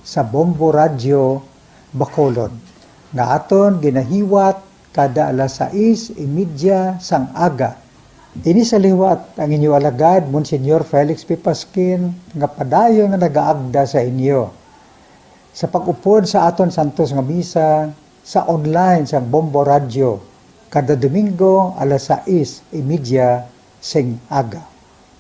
sa Bombo Radyo Bacolod. Nga aton ginahiwat kada alas 6:30 sang aga. Ini sa liwat ang inyo alagad, Monsignor Felix P. Pasquin, nga padayon nga nagaagda sa inyo. Sa pag-upod sa aton santos nga misa sa online sa Bombo Radyo, kada Domingo alas 6:30 sing aga.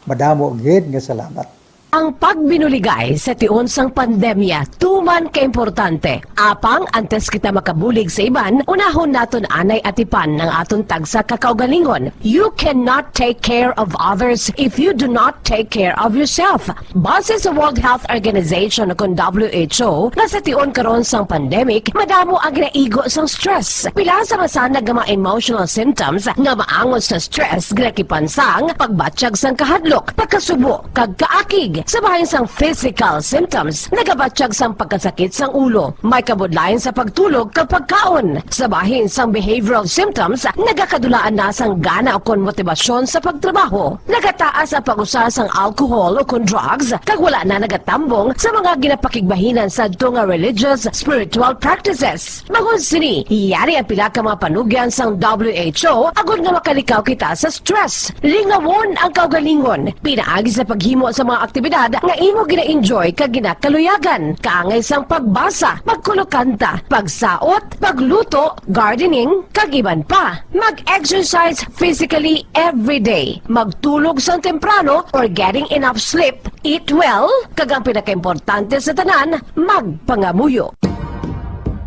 Madamo gid nga salamat. Ang pagbinuligay sa tiun sang pandemya, tuman ka-importante. Apang, antes kita makabulig sa iban, unahon naton anay atipan ng aton tagsa kakaugalingon. You cannot take care of others if you do not take care of yourself. Base sa World Health Organization kung WHO, na sa tiun karon sang pandemic, madamo ang ginaigo sang stress. Pila sa masanag nga mga emotional symptoms nga maangon sa stress, ginakipansang, pagbatsyag sang kahadlok, pagkasubo, kagkaakig, sa bahin sang physical symptoms, nagabatsyag sang pagkasakit sang ulo, may kabudlayan sa pagtulog kapag kaon. Sa bahin sang behavioral symptoms, nagakadulaan na sang gana o kon motibasyon sa pagtrabaho. Nagataas ang pag-usa sang alcohol o kon drugs, kag wala na nagatambong sa mga ginapakigbahinan sa nga religious, spiritual practices. Magun sini, iyari ang pila ka mga panugyan sang WHO agud nga makalikaw kita sa stress. Lingawon ang kaugalingon, pinaagi sa paghimo sa mga aktibidad nga imo gina-enjoy kag ginakaluyagan, kaangay sang pagbasa, pagkulokanta, pagsaot, pagluto, gardening, kag iban pa. Mag-exercise physically every day, magtulog sang temprano or getting enough sleep, eat well, kag ang pinakaimportante sa tanan, magpangamuyo.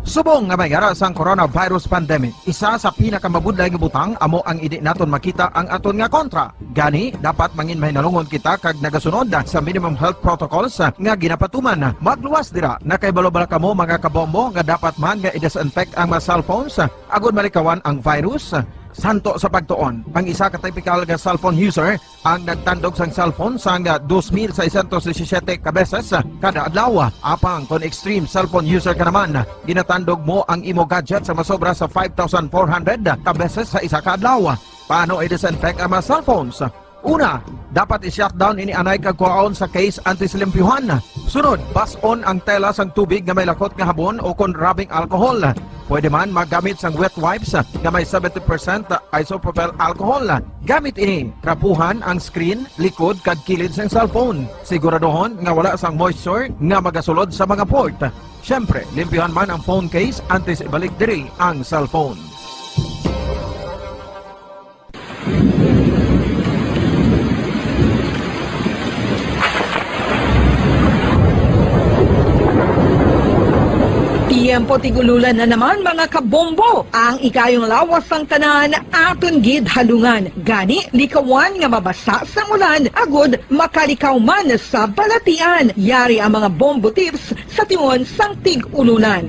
Subong nga may gara sang coronavirus pandemic, isa sa pinakamabudlay nga butang amo ang idi naton makita ang aton nga kontra. Gani, dapat mangin mahinalungon kita kag nagasunod sa minimum health protocols nga ginapatuman. Magluwas dira na kay balobala kamo mga kabombo nga dapat man nga i-disinfect ang mga cellphones agud malikawan ang virus. Santo sa pagtuon, ang isa ka typical nga cellphone user ang nagtandog sang cellphone sang 2,617 ka beses kada adlaw. Apang kon extreme cellphone user ka naman, ginatandog mo ang imo gadget sa masobra sa 5,400 ka beses sa isa ka adlaw. Paano i-disinfect ang mga cellphones? Una, dapat i-shutdown ini anay kag kuhaon sa case anti-silimpyuhan. Sunod, bas-on ang tela sang tubig nga may lakot nga habon o kon rubbing alcohol. Pwede man magamit sang wet wipes nga may 70% isopropyl alcohol. Gamit ini, trapuhan ang screen, likod kag kilid sang cellphone. Siguraduhon nga wala sang moisture nga magasulod sa mga port. Syempre, limpyuhan man ang phone case antes ibalik diri ang cellphone. Tiempo tigululan na naman mga kabombo. Ang ikayong lawas ng tanan aton gid halungan. Gani likawan nga mabasa sa ulan agud makalikaw man sa balatian. Yari ang mga bombo tips sa tiyon sang tig-ulunan.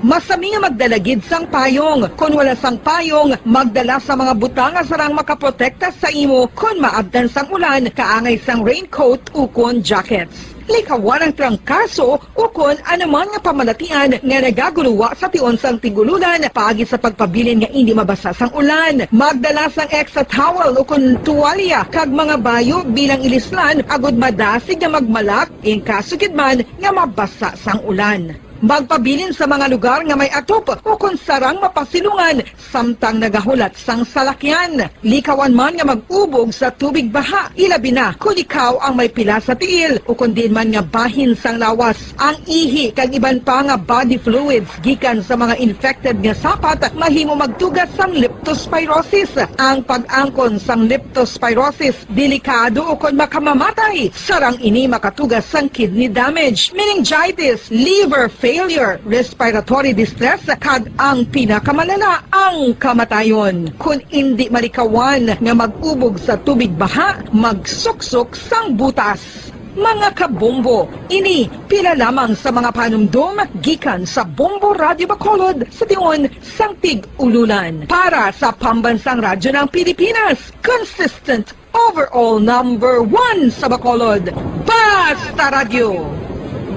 Masami nga magdalagid sang payong. Kung wala sang payong, magdala sa mga butang nga sarang makaprotekta sa imo kung maabdan sang ulan, kaangay sang raincoat ukon jackets. Likawan ang trangkaso ukon anuman nga pamalatian nga nagaguluwa sa tion sang tigululan paagi sa pagpabilin nga hindi mabasa sang ulan. Magdala sang extra towel ukon tuwalya kag mga bayo bilang ilislan agud madasig nga magmalak in kasugid man nga mabasa sang ulan. Magpabilin sa mga lugar nga may atop o kung sarang mapasilungan samtang nagahulat sang salakyan. Likawan man nga mag-ubog sa tubig baha, ilabi na kung ikaw ang may pila sa tiil o kung din man nga bahin sang lawas. Ang ihi kag iban pa nga body fluids gikan sa mga infected nga sapat mahimo magtugas sang leptospirosis. Ang pag-angkon sang leptospirosis delikado o kung makamamatay. Sarang ini makatugas sang kidney damage, meningitis, liver failure, respiratory distress, kag ang pinakamalala, ang kamatayon. Kung hindi malikawan nga mag-ubog sa tubig baha, magsuksok sang butas. Mga kabombo, ini pila lamang sa mga panumdum gikan sa Bombo Radio Bacolod sa tiyon sang tig-ululan. Para sa pambansang radyo ng Pilipinas, consistent overall number 1 sa Bacolod, Basta Radio,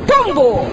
Bombo!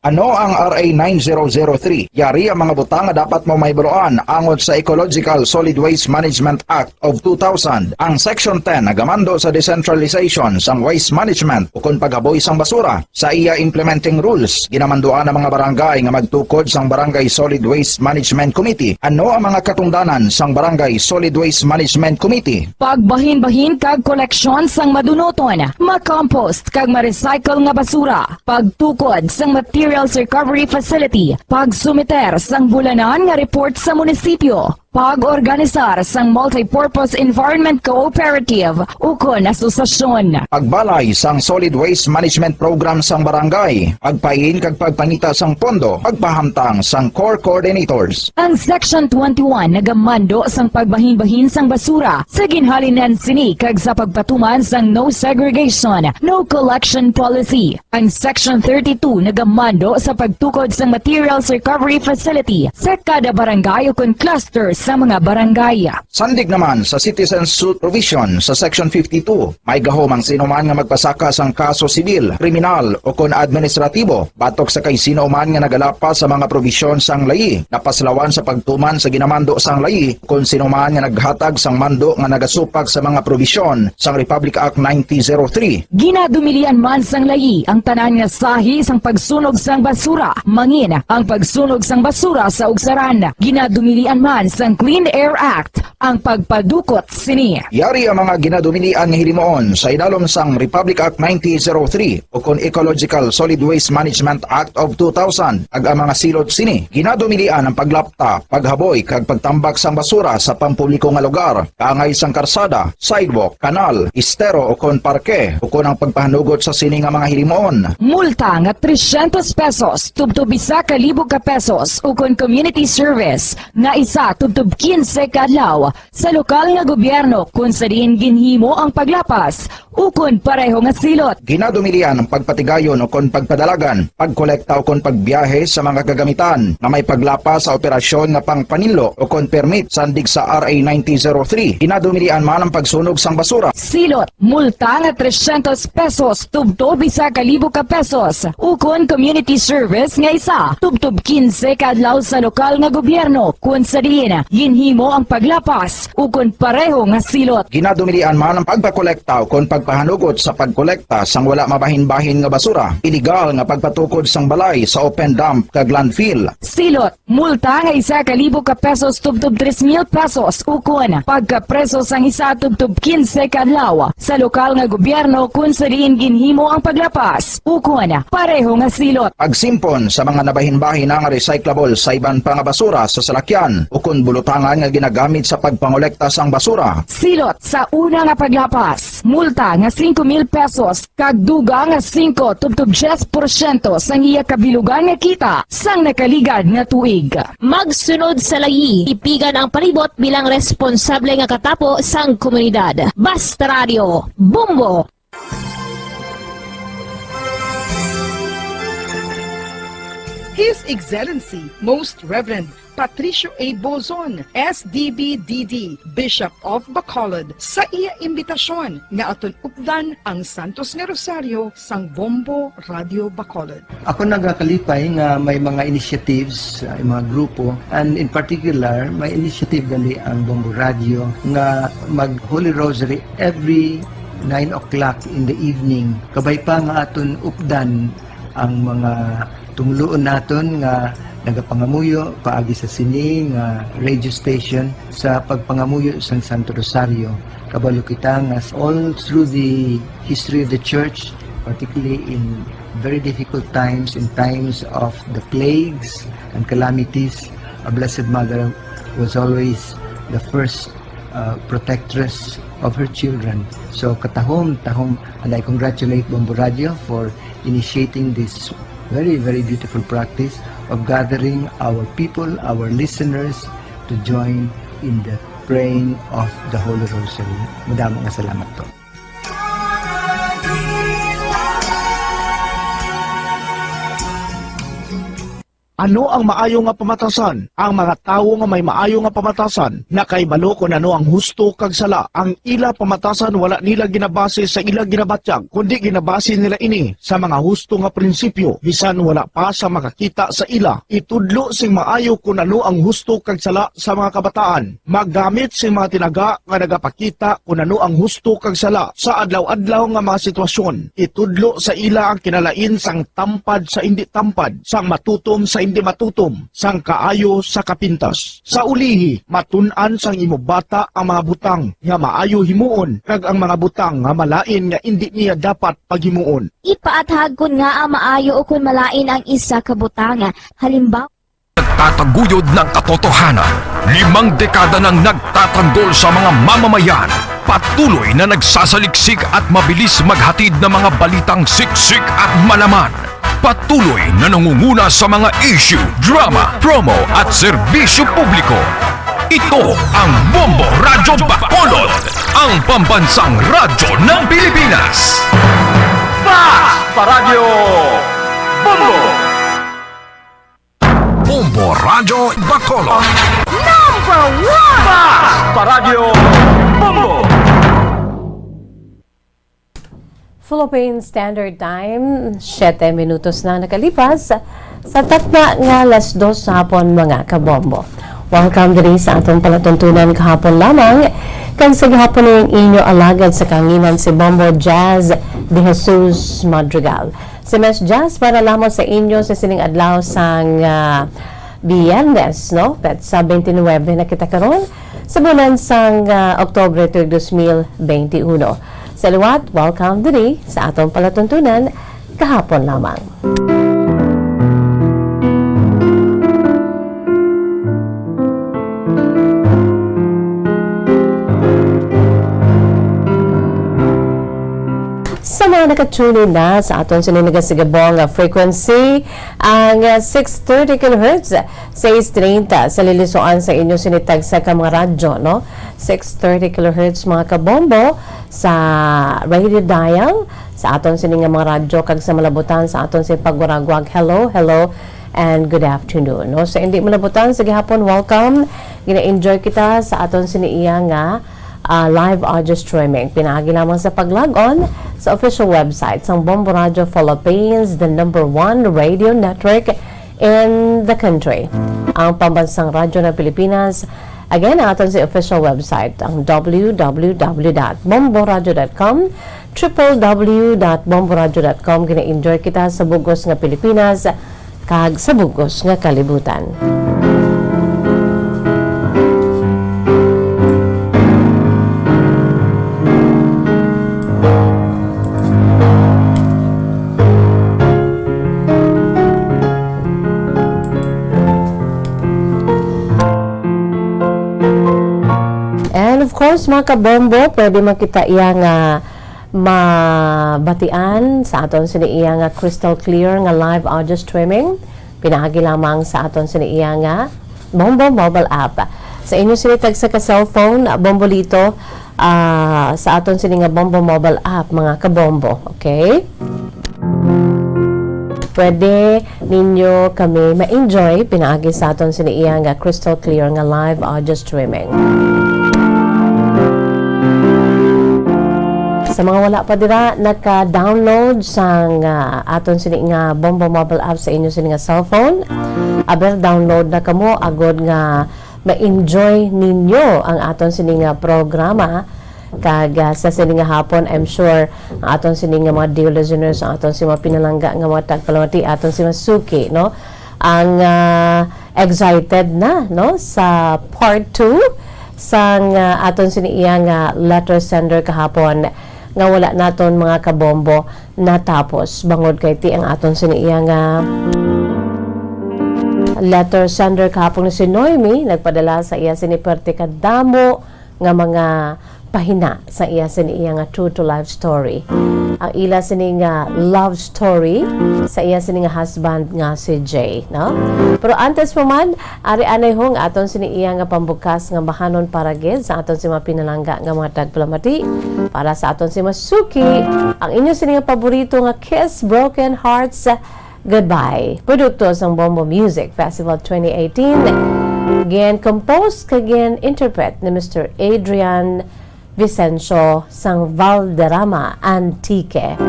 Ano ang RA 9003? Yari ang mga butang nga dapat mo mahibaloan angon sa Ecological Solid Waste Management Act of 2000. Ang Section 10 nagamando sa decentralization sang waste management o kung paghaboy sang basura. Sa iya implementing rules, ginamanduan ang mga barangay nga magtukod sang Barangay Solid Waste Management Committee. Ano ang mga katungdanan sang Barangay Solid Waste Management Committee? Pagbahin-bahin kag koleksyon sang madunoton, makompost kag ma-recycle nga basura, pagtukod sang materials recovery facility, pagsumiter sang bulanan nga report sa munisipyo, pag-organisar sang multipurpose environment cooperative ukon asosasyon. Pagbalay sang Solid Waste Management Program sang barangay, pagpain kag pagpangita sang pondo, pagpahamtang sang core coordinators. Ang Section 21 nagamando sang pagbahin-bahin sang basura sa ginhalinan sini kag sa pagpatuman sang no segregation, no collection policy. Ang Section 32 nagamando sa pagtukod sang materials recovery facility sa kada barangay ukon cluster sa mga barangay. Sandig naman sa Citizens Suit Provision sa Section 52, may gahom ang sinuman nga magpasaka sang kaso sibil, kriminal o kon administratibo, batok sa kay sinuman nga nagalapas sa mga provisyon sang layi, napaslawan sa pagtuman sa ginamando sang layi, kon sinuman nga naghatag sang mando nga nagasupag sa mga provisyon sang Republic Act 9003. Ginadumilian man sang layi ang tanan nga sahi sang pagsunog sang basura, mangin ang pagsunog sang basura sa ugsaran. Ginadumilian man sang Clean Air Act ang pagpadukot sini. Yari ang mga ginadumilian nga hilimoon sa idalom sang Republic Act 9003 o kon Ecological Solid Waste Management Act of 2000 ag ang mga silot sini. Ginadumilian ang paglapta, paghaboy kag pagtambak sang basura sa pampubliko nga lugar, kaangay sang karsada, sidewalk, kanal, estero o kon parke o kon ang pagpahanugot sa sini nga mga hilimoon. Multa nga 300 pesos tubtob 1,000 ka pesos ukon community service nga isa tubtob 15 kadlaw sa lokal nga gobyerno kung sa diin ginhimo ang paglapas ukon pareho nga silot. Ginadumilian ang pagpatigayon o kon pagpadalagan, pagkolekta o kon pagbiyahe sa mga gagamitan na may paglapas sa operasyon nga pangpanilo o kon permit sandig sa RA 9003. Ginadumilian man ang pagsunog sang basura. Silot, multa nga 300 pesos tubtob 1,000 ka pesos ukon community service nga isa tubtob 15 kadlaw sa lokal nga gobyerno kung sa diin ginhimo ang paglapas ukon pareho nga silot. Ginadumilian man ang pagpakolekta o kon pagpahanugot sa pagkolekta sang wala mabahin-bahin nga basura. Illegal nga pagpatukod sang balay sa open dump kag landfill. Silot, multa nga 1,000 ka pesos tubtob 3,000 pesos ukon pagkapreso sang isa tubtob 15 kadlaw sa lokal nga gobyerno kung sa diin ginhimo ang paglapas ukon pareho nga silot. Pagsimpon sa mga nabahin-bahin nga recyclable sa iban pa nga basura sa salakyan o kun bulutangan nga ginagamit sa pagpangolekta sang basura. Silot sa una nga paglapas, multa nga 5,000 pesos kag duga nga 5 tubtob 10% sang iya kabilugan nga kita sang nakaligad nga tuig. Magsunod sa layi, ipigan ang palibot bilang responsable nga katapo sang komunidad. Basta Radio, Bumbo! His Excellency, Most Reverend Patricio A. Bozon, SDB-DD, Bishop of Bacolod, sa iya imbitasyon nga aton updan ang Santos nga Rosario sang Bombo Radio Bacolod. Ako nagakalipay nga may mga initiatives, mga grupo, and in particular, may initiative gali ang Bombo Radio nga mag Holy Rosary every 9 o'clock in the evening. Kabay pa nga aton updan ang mga tumuloon naton nga nagapangamuyo paagi sa sini nga radio station sa pagpangamuyo sang Santo Rosario. Kabalo kita nga all through the history of the church, particularly in very difficult times, in times of the plagues and calamities, a Blessed Mother was always the first protectress of her children. So katahom, and I congratulate Bombo Radio for initiating this very, very beautiful practice of gathering our people, our listeners, to join in the praying of the Holy Rosary. Madamong salamat po. Ano ang maayo nga pamatasan? Ang mga tawo nga may maayo nga pamatasan na kay balo kung ano ang husto kag sala. Ang ila pamatasan wala nila ginabase sa ila ginabatyag, kundi ginabase nila ini sa mga husto nga prinsipyo. Bisan wala pa sa makakita sa ila, itudlo sing maayo kung ano ang husto kag sala sa mga kabataan. Maggamit sing mga tinaga nga nagapakita kung ano ang husto kag sala sa adlaw-adlaw nga mga sitwasyon. Itudlo sa ila ang kinalain sang tampad sa hindi tampad, sang matutom sa hindi matutom, sang kaayo sa kapintas. Sa ulihi, matun-an sang imo bata ang mga butang nga maayo himuon, kag ang mga butang nga malain nga hindi niya dapat paghimuon. Ipaathag kun nga ang maayo o kun malain ang isa ka butanga. Halimbawa, Nagtataguyod ng katotohanan. 5 dekada nang nagtatanggol sa mga mamamayan. Patuloy na nagsasaliksik at mabilis maghatid ng mga balitang siksik at malaman. Patuloy na nangunguna sa mga issue, drama, promo at serbisyo publiko. Ito ang Bombo Radyo Bacolod, ang pambansang radyo ng Pilipinas. Paradyo Bombo! Bombo Radyo Bacolod. number 1! Paradyo Bombo! Philippine Standard Time, 7 minutos na nakalipas sa takna nga alas 2 sa hapon mga kabombo. Welcome diri sa atong palatuntunan kahapon lamang kang sa gahapon ng inyo alagad sa kanginan si Bombo Jazz de Jesus Madrigal. Si Mes Jazz para lamang sa inyo sa sining adlaw sang Biyernes, no? Pet sa 29 na kita karon sa bulan sang Oktubre 2021. Sa liwat, welcome diri sa atong palatuntunan kahapon lamang. Sa mga nakatune na sa aton sininagasagabong frequency, ang 630 kHz, 630 sa lilisuan sa inyo sinitag sa mga radyo, no? 630 kHz mga kabombo sa radio dial, sa aton sininga mga radyo, kag sa malabutan sa aton si pagwaragwag. Hello, hello, and good afternoon. No? So, hindi malabutan, sa gihapon, welcome. Gina-enjoy kita sa aton siniiya nga live audio streaming. Pinagi lamang sa pag-log-on sa official website ng Bombo Radio Philippines, the #1 radio network in the country. Ang pambansang radyo ng Pilipinas. Again, aton sa official website, ang www.bomboradio.com, www.bomboradio.com. Gina-enjoy kita sa bugos nga Pilipinas, kag sa bugos nga kalibutan. Of course, mga kabombo, pwede makita iya nga mabatian sa aton siniiya nga crystal clear nga live audio streaming. Pinahagi lamang sa aton siniiya nga Bombo mobile app. Sa inyo sinitag sa ka-cellphone, bombolito, sa aton sini nga Bombo mobile app, mga kabombo. Okay? Pwede ninyo kami ma-enjoy pinahagi sa aton siniiya nga crystal clear nga live audio streaming. Sa mga wala pa dira naka-download sang aton sini nga Bombo mobile app sa inyo sini nga cellphone, aber download na kamo agod nga ma-enjoy ninyo ang aton sini nga programa. Kag sa sini nga hapon, I'm sure ang aton sini nga mga dear listeners, ang aton sini mga pinalangga nga mga tagpalamati, aton sini Suki, no? Ang excited na, no? Sa part 2 sang aton sini iya nga letter sender kahapon nga wala naton mga kabombo natapos bangod kay ti ang aton siniiya nga letter sender kahapon si Noemi nagpadala sa iya siniperte kadamo nga mga pahina sa iya siniiya nga true to life story. Ang ila sini nga love story sa iya sini nga husband nga si Jay, no? Pero antes pa man, ari anay hong aton sini iya nga pambukas nga bahanon para gid sa aton si mga pinalangga nga mga tagpalamati para sa aton si Masuki, ang inyo sini nga paborito nga Kiss Broken Hearts Goodbye. Produkto sang Bombo Music Festival 2018. Again composed kagin interpret ni Mr. Adrian Vicencio sang Valderrama Antique.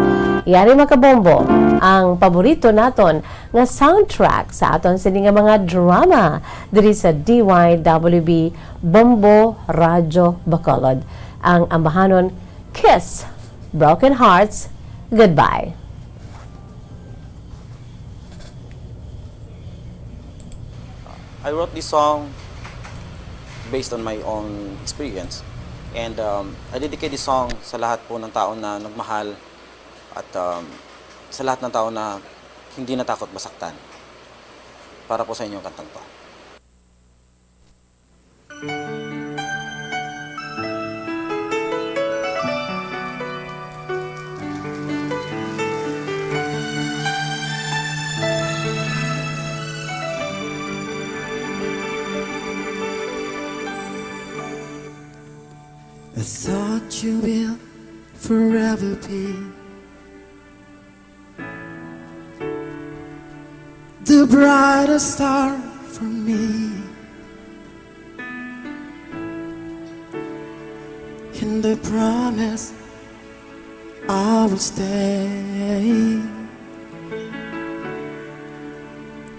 Yari makabombo ang paborito naton nga soundtrack sa aton sini nga mga drama diri sa DYWB Bombo Radyo Bacolod. Ang ambahanon Kiss Broken Hearts Goodbye. I wrote this song based on my own experience. And I dedicate this song sa lahat po ng tao na nagmahal at sa lahat ng tao na hindi natakot masaktan. Para po sa inyong kantang to. I thought you will forever be the brightest star for me, and I promise I will stay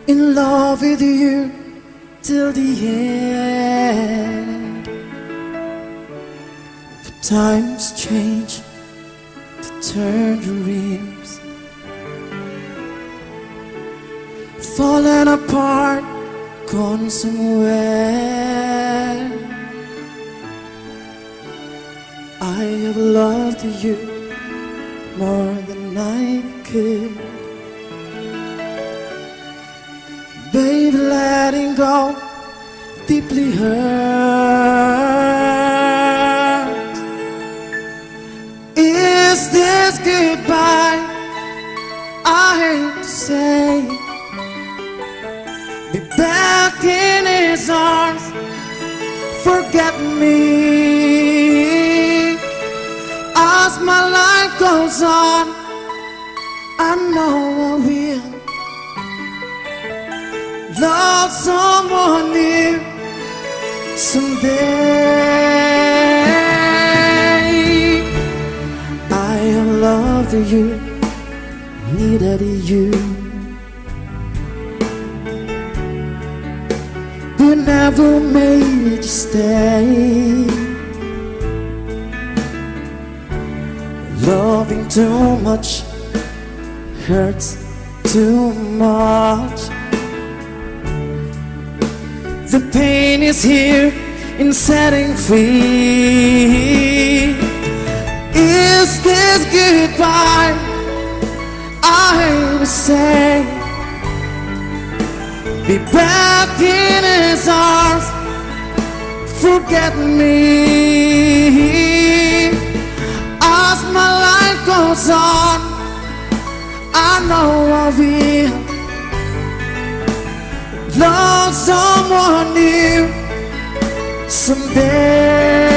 in love with you till the end. Times change to turn dreams, falling apart, gone somewhere. I have loved you more than I could. Baby, letting go deeply hurt. Is this goodbye? I hate to say. Be back in his arms. Forget me. As my life goes on, I know I will love someone new someday. Loved you, needed you, but never made you stay. Loving too much hurts too much. The pain is here in setting free. Is this goodbye? I hate to say. Be back in his arms. Forget me. As my life goes on, I know I will love someone new someday.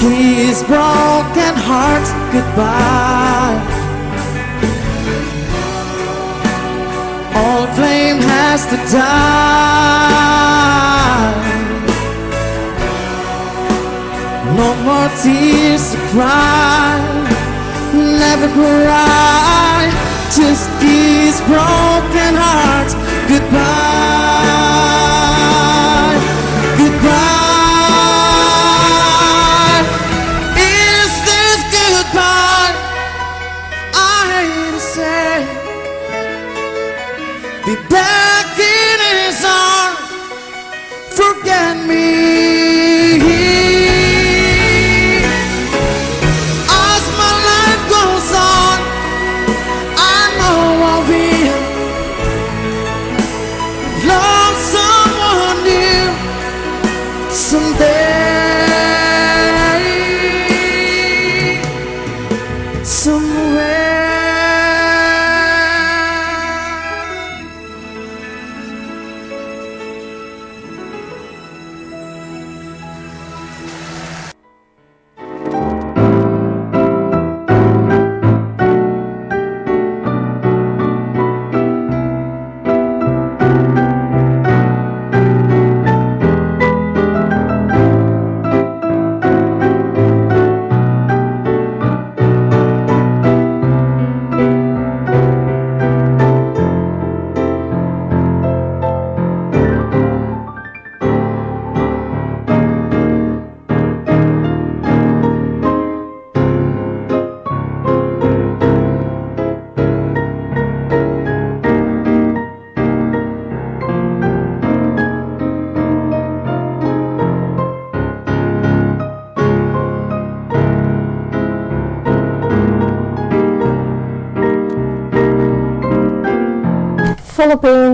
Kiss broken hearts goodbye. All flame has to die. No more tears to cry. Never cry. Just kiss broken hearts goodbye. Goodbye. Be back in his arms. Forget me. As my life goes on, I know I will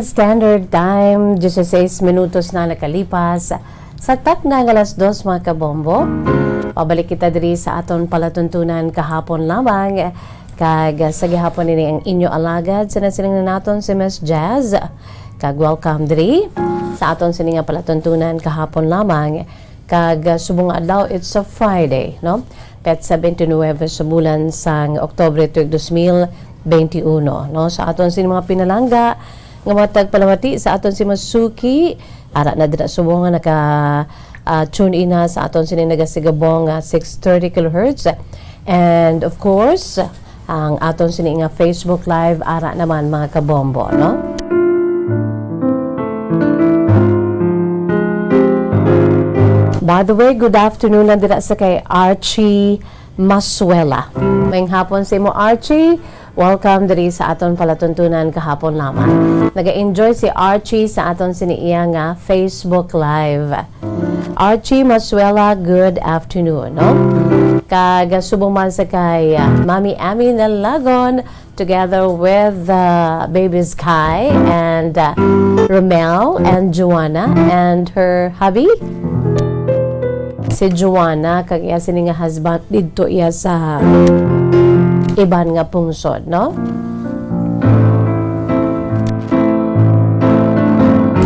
Standard Time, 16 minutos na nakalipas. Sa tak na ng alas 2 mga kabombo, pabalik kita diri sa aton palatuntunan kahapon lamang. Kag sa gihapon nini ang inyo alagad, sinasiling na naton si Miss Jazz. Kag welcome diri sa aton sininga palatuntunan kahapon lamang. Kag subong adlaw, it's a Friday, no? Petsa 29 sa bulan sang Oktubre 2021, no? Sa aton sin mga pinalangga nga matag palamati sa aton si Masuki, ara na dira subong nga naka tune in na sa aton sin nagasigabong 630 kHz. And of course, ang aton sin nga Facebook Live ara naman mga kabombo, no? By the way, good afternoon na dira sa kay Archie Masuela. Mayong hapon sa imo Archie. Welcome diri sa aton palatuntunan kahapon lamang. Naga-enjoy si Archie sa aton siniiya nga Facebook Live. Archie Masuela, good afternoon, no? Kag subong man sa kay Mami Ami Nalagon together with baby Sky and Romel and Joanna and her hubby. Si Joanna, kag iya sini nga husband didto iya sa iban nga pungsod, no?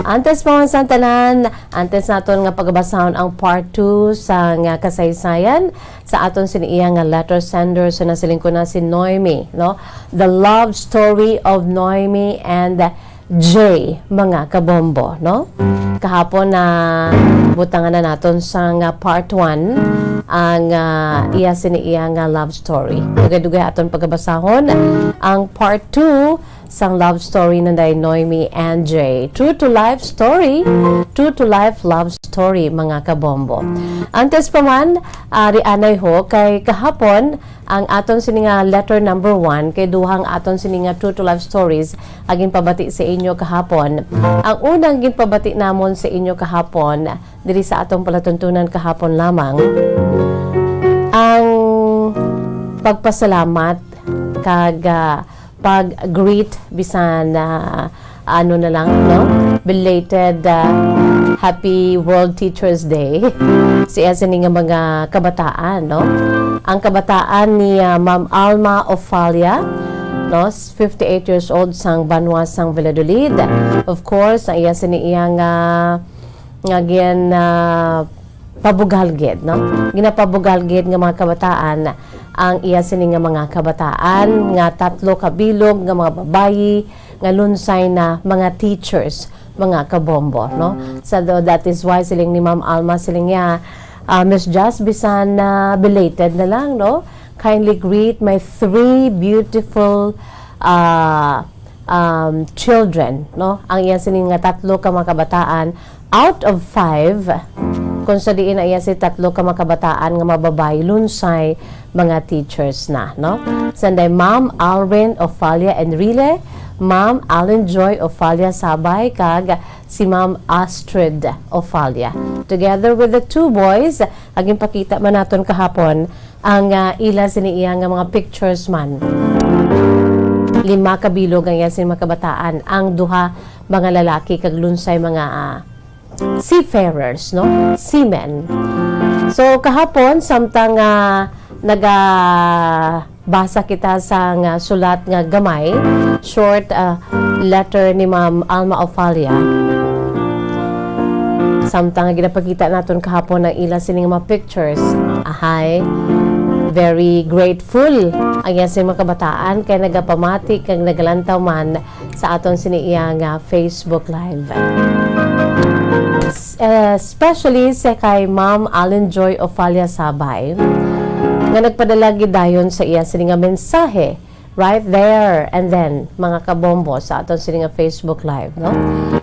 Antes mga santanan, antes naton nga pagbasahon ang part 2 sa nga kasaysayan sa aton siniiya nga letter sender sa nasiling ko na si Noemi, no? The love story of Noemi and Jay, mga kabombo, no? Kahapon na butangan na naton sa nga part 1 ang iya siniiya nga love story. Dugay-dugay aton pagabasahon ang part 2 sang love story ng Noemi and Jay. True to life story, true to life love story, mga kabombo. Antes pa man, rianay ho, kay kahapon, ang aton sininga letter number 1, kay duhang aton sininga true to life stories, aging pabati sa inyo kahapon. Ang unang ginpabati namon sa inyo kahapon, diri sa atong palatuntunan kahapon lamang, ang pagpasalamat kag pag-greet bisan ano na lang, no? Belated Happy World Teachers Day siya sining mga kabataan, no? Ang kabataan ni Ma'am Alma Ofalia, no? 58 years old sang Banwa sang Valladolid. Of course, ang iya siniyang again pabugalgid, no? Ginapabugalgid nga mga kabataan ang iya sini nga mga kabataan nga 3 kabilog nga mga babayi nga lunsay na mga teachers, mga kabombo, no? So that is why siling ni Ma'am Alma siling niya Miss Jazz bisan belated na lang, no? Kindly greet my 3 beautiful children, no? Ang iya sini nga 3 ka mga kabataan out of 5 kung sa diin na iya si 3 ka mga kabataan nga mababay lunsay mga teachers na, no? Sanday Ma'am Alwin Ofalia Enrile, Ma'am Allen Joy Ofalia Sabay, kag si Ma'am Astrid Ofalia. Together with the 2 boys, aging pakita man naton kahapon ang ila siniiya nga mga pictures man. 5 kabilog ang iya sin mga kabataan, ang 2 mga lalaki kag lunsay mga seafarers, no? Seamen. So kahapon samtang nagabasa kita sa sulat nga gamay, short letter ni Ma'am Alma Ofalia. Samtang ginapakita naton kahapon ng ila sining mga pictures. Ahay, very grateful ang yan sining mga kabataan kay nagapamati kag nagalantaw man sa aton siniiya nga Facebook Live. Especially sa kay Ma'am Allen Joy Ofalia Sabay nga nagpadala gidayon sa iya sini nga mensahe right there and then, mga kabombo, sa aton sini nga Facebook Live, no?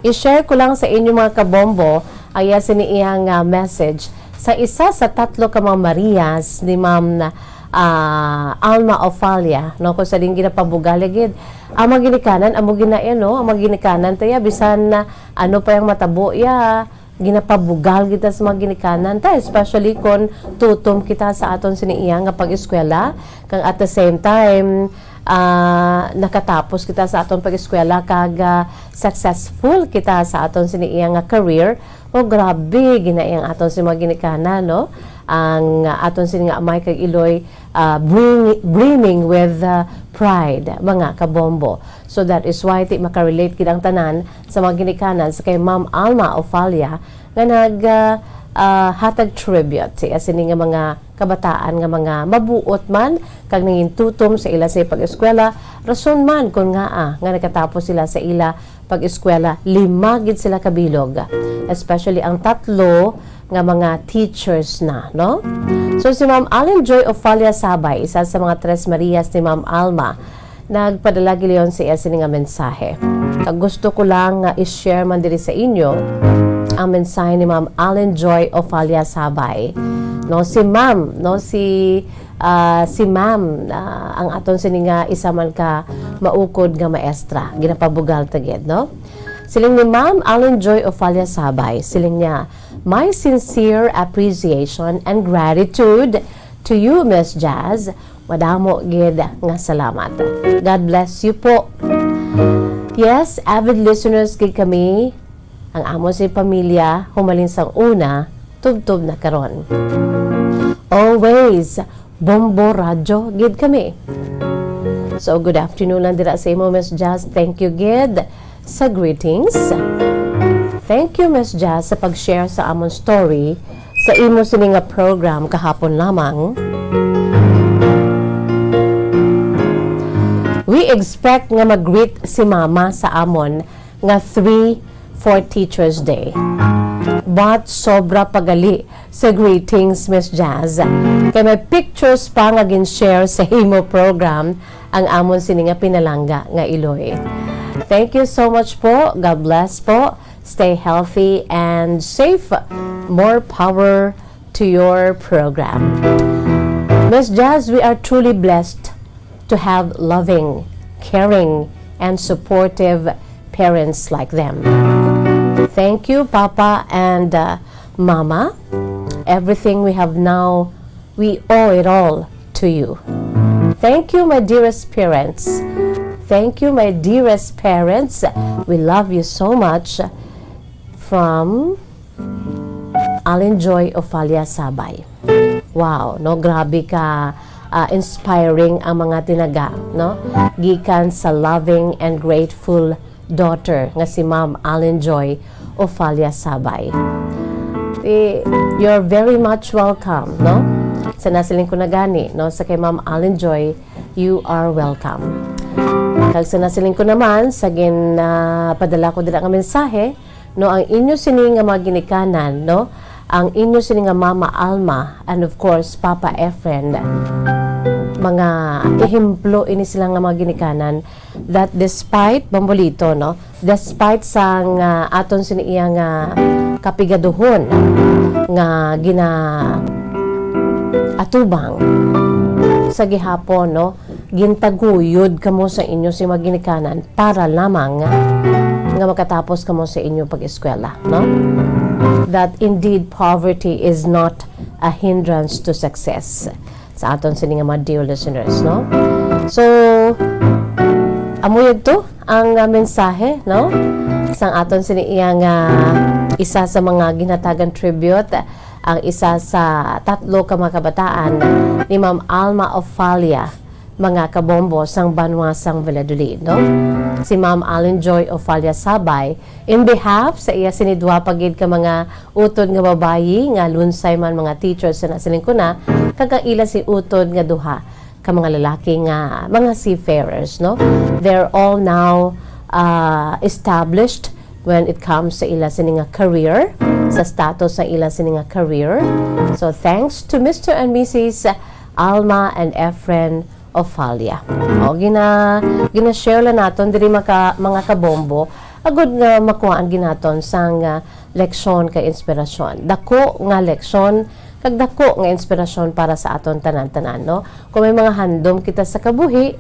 I-share ko lang sa inyo mga kabombo ang iya sini iyang message sa isa sa 3 ka mga Marias ni Ma'am Alma Ofalia, no? Kung sa din ginapabugaligid ang maginikanan, amo ginayan, no? Ang maginikanan tayo bisan ano pa yung matabo ya ginapabugal kita sa mga ginikanan ta, especially kung tutom kita sa aton siniiya nga pag-eskwela kang at the same time nakatapos kita sa aton pag-eskwela kag successful kita sa aton siniyang career. O grabe ginaiyang aton si mga ginikanan, no? Ang aton sini nga amay kag Iloy brimming with pride, mga kabombo. So that is why ti makarelate gid ang tanan sa mga ginikanan sa kay Ma'am Alma Ofalia nga nag hatag tribute siya sini nga mga kabataan nga mga mabuot man kag nangin tutom sa ila sa pag-eskwela, rason man kun nga nakatapos sila sa ila pag-eskwela, 5 gid sila kabilog, especially ang 3 nga mga teachers na, no? So si Ma'am Allen Joy Ofalia Sabay, isa sa mga Tres Marias ni Ma'am Alma, nagpadala giliyon sa iya sini nga mensahe. Kag gusto ko lang i-share man diri sa inyo ang mensahe ni Ma'am Allen Joy Ofalia Sabay. No, si Ma'am, no, si Ma'am, ang aton sini nga isa man ka maukod nga maestra, ginapabugal tagid, no? Siling ni Ma'am Allen Joy Ofalia Sabay, siling niya, my sincere appreciation and gratitude to you, Miss Jazz. Madamo gid nga salamat. God bless you po. Yes, avid listeners gid kami. Ang amo si pamilya humalin sang una, tubtob na karon. Always Bombo Radyo gid kami. So good afternoon lang dira sa imo, Miss Jazz. Thank you gid sa greetings. Thank you, Miss Jazz, sa pag-share sa amon story sa imo sini nga program kahapon lamang. We expect nga mag-greet si Mama sa amon nga 3 for Teachers Day. But sobra pagali sa greetings, Miss Jazz. Kaya may pictures pa nga gin-share sa imo program ang amon sini nga pinalangga nga Iloy. Thank you so much po. God bless po. Stay healthy and safe. More power to your program. Miss Jazz, we are truly blessed to have loving, caring, and supportive parents like them. Thank you, Papa and Mama. Everything we have now, we owe it all to you. Thank you, my dearest parents. Thank you, my dearest parents. We love you so much. From Allen Joy Ofalia Sabay. Wow, no, grabe ka inspiring ang mga tinaga, no? Gikan sa loving and grateful daughter nga si Ma'am Allen Joy Ofalia Sabay. You're very much welcome, no? Sa nasiling ko na gani, no? Sa kay Ma'am Allen Joy, you are welcome. Kag sa nasiling ko naman, sa padala ko dira nga mensahe, no, ang inyo sini nga mga ginikanan, no, ang inyo sini nga Mama Alma and of course Papa Efren, mga ehemplo ini sila nga mga ginikanan that despite bambolito, no, despite sang aton sini iya nga kapigaduhon nga gina atubang sa gihapon, no, gintaguyod kamo sa inyo si mga ginikanan para lamang nga makatapos kamo sa inyong pag-eskwela, no? That indeed poverty is not a hindrance to success. Sa aton sini nga mga dear listeners, no? So, amoy ito ang mensahe, no? Sang aton sini iyang isa sa mga ginatagan tribute, ang isa sa 3 ka mga kabataan ni Ma'am Alma Ofalia, mga kabombo sang Banwa sang Valladolid, no? Si Ma'am Allen Joy Ofalia Sabay, in behalf sa iya sinidwa pagid ka mga utod nga babayi nga lunsay man mga teachers na siling ko na kagaila si utod nga duha ka mga lalaki nga mga seafarers, no? They're all now established when it comes sa ila sini nga career, sa status sa ila sini nga career. So thanks to Mr. and Mrs. Alma and Efren Ofalia. O, gina-share lang natin diri mga kabombo agud nga makuhaan ginaton sang leksyon kay inspirasyon. Dako nga leksyon kag dako nga inspirasyon para sa aton tanan-tanan, no? Kung may mga handom kita sa kabuhi,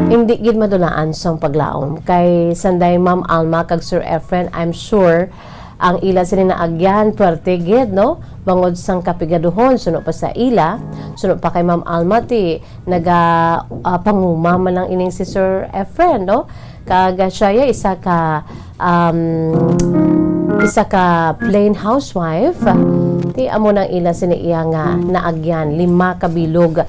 hindi gid madulaan sang paglaom kay sanday Ma'am Alma kag Sir Efren, I'm sure ang ila sini naagyan puwerte gid no bangod sang kapigaduhon suno pa sa ila suno pa kay Ma'am Alma ti naga panguma man lang ining si Sir Efren no kag siya isa ka plain housewife ti amo nang ila sini iya nga naagyan 5 ka bilog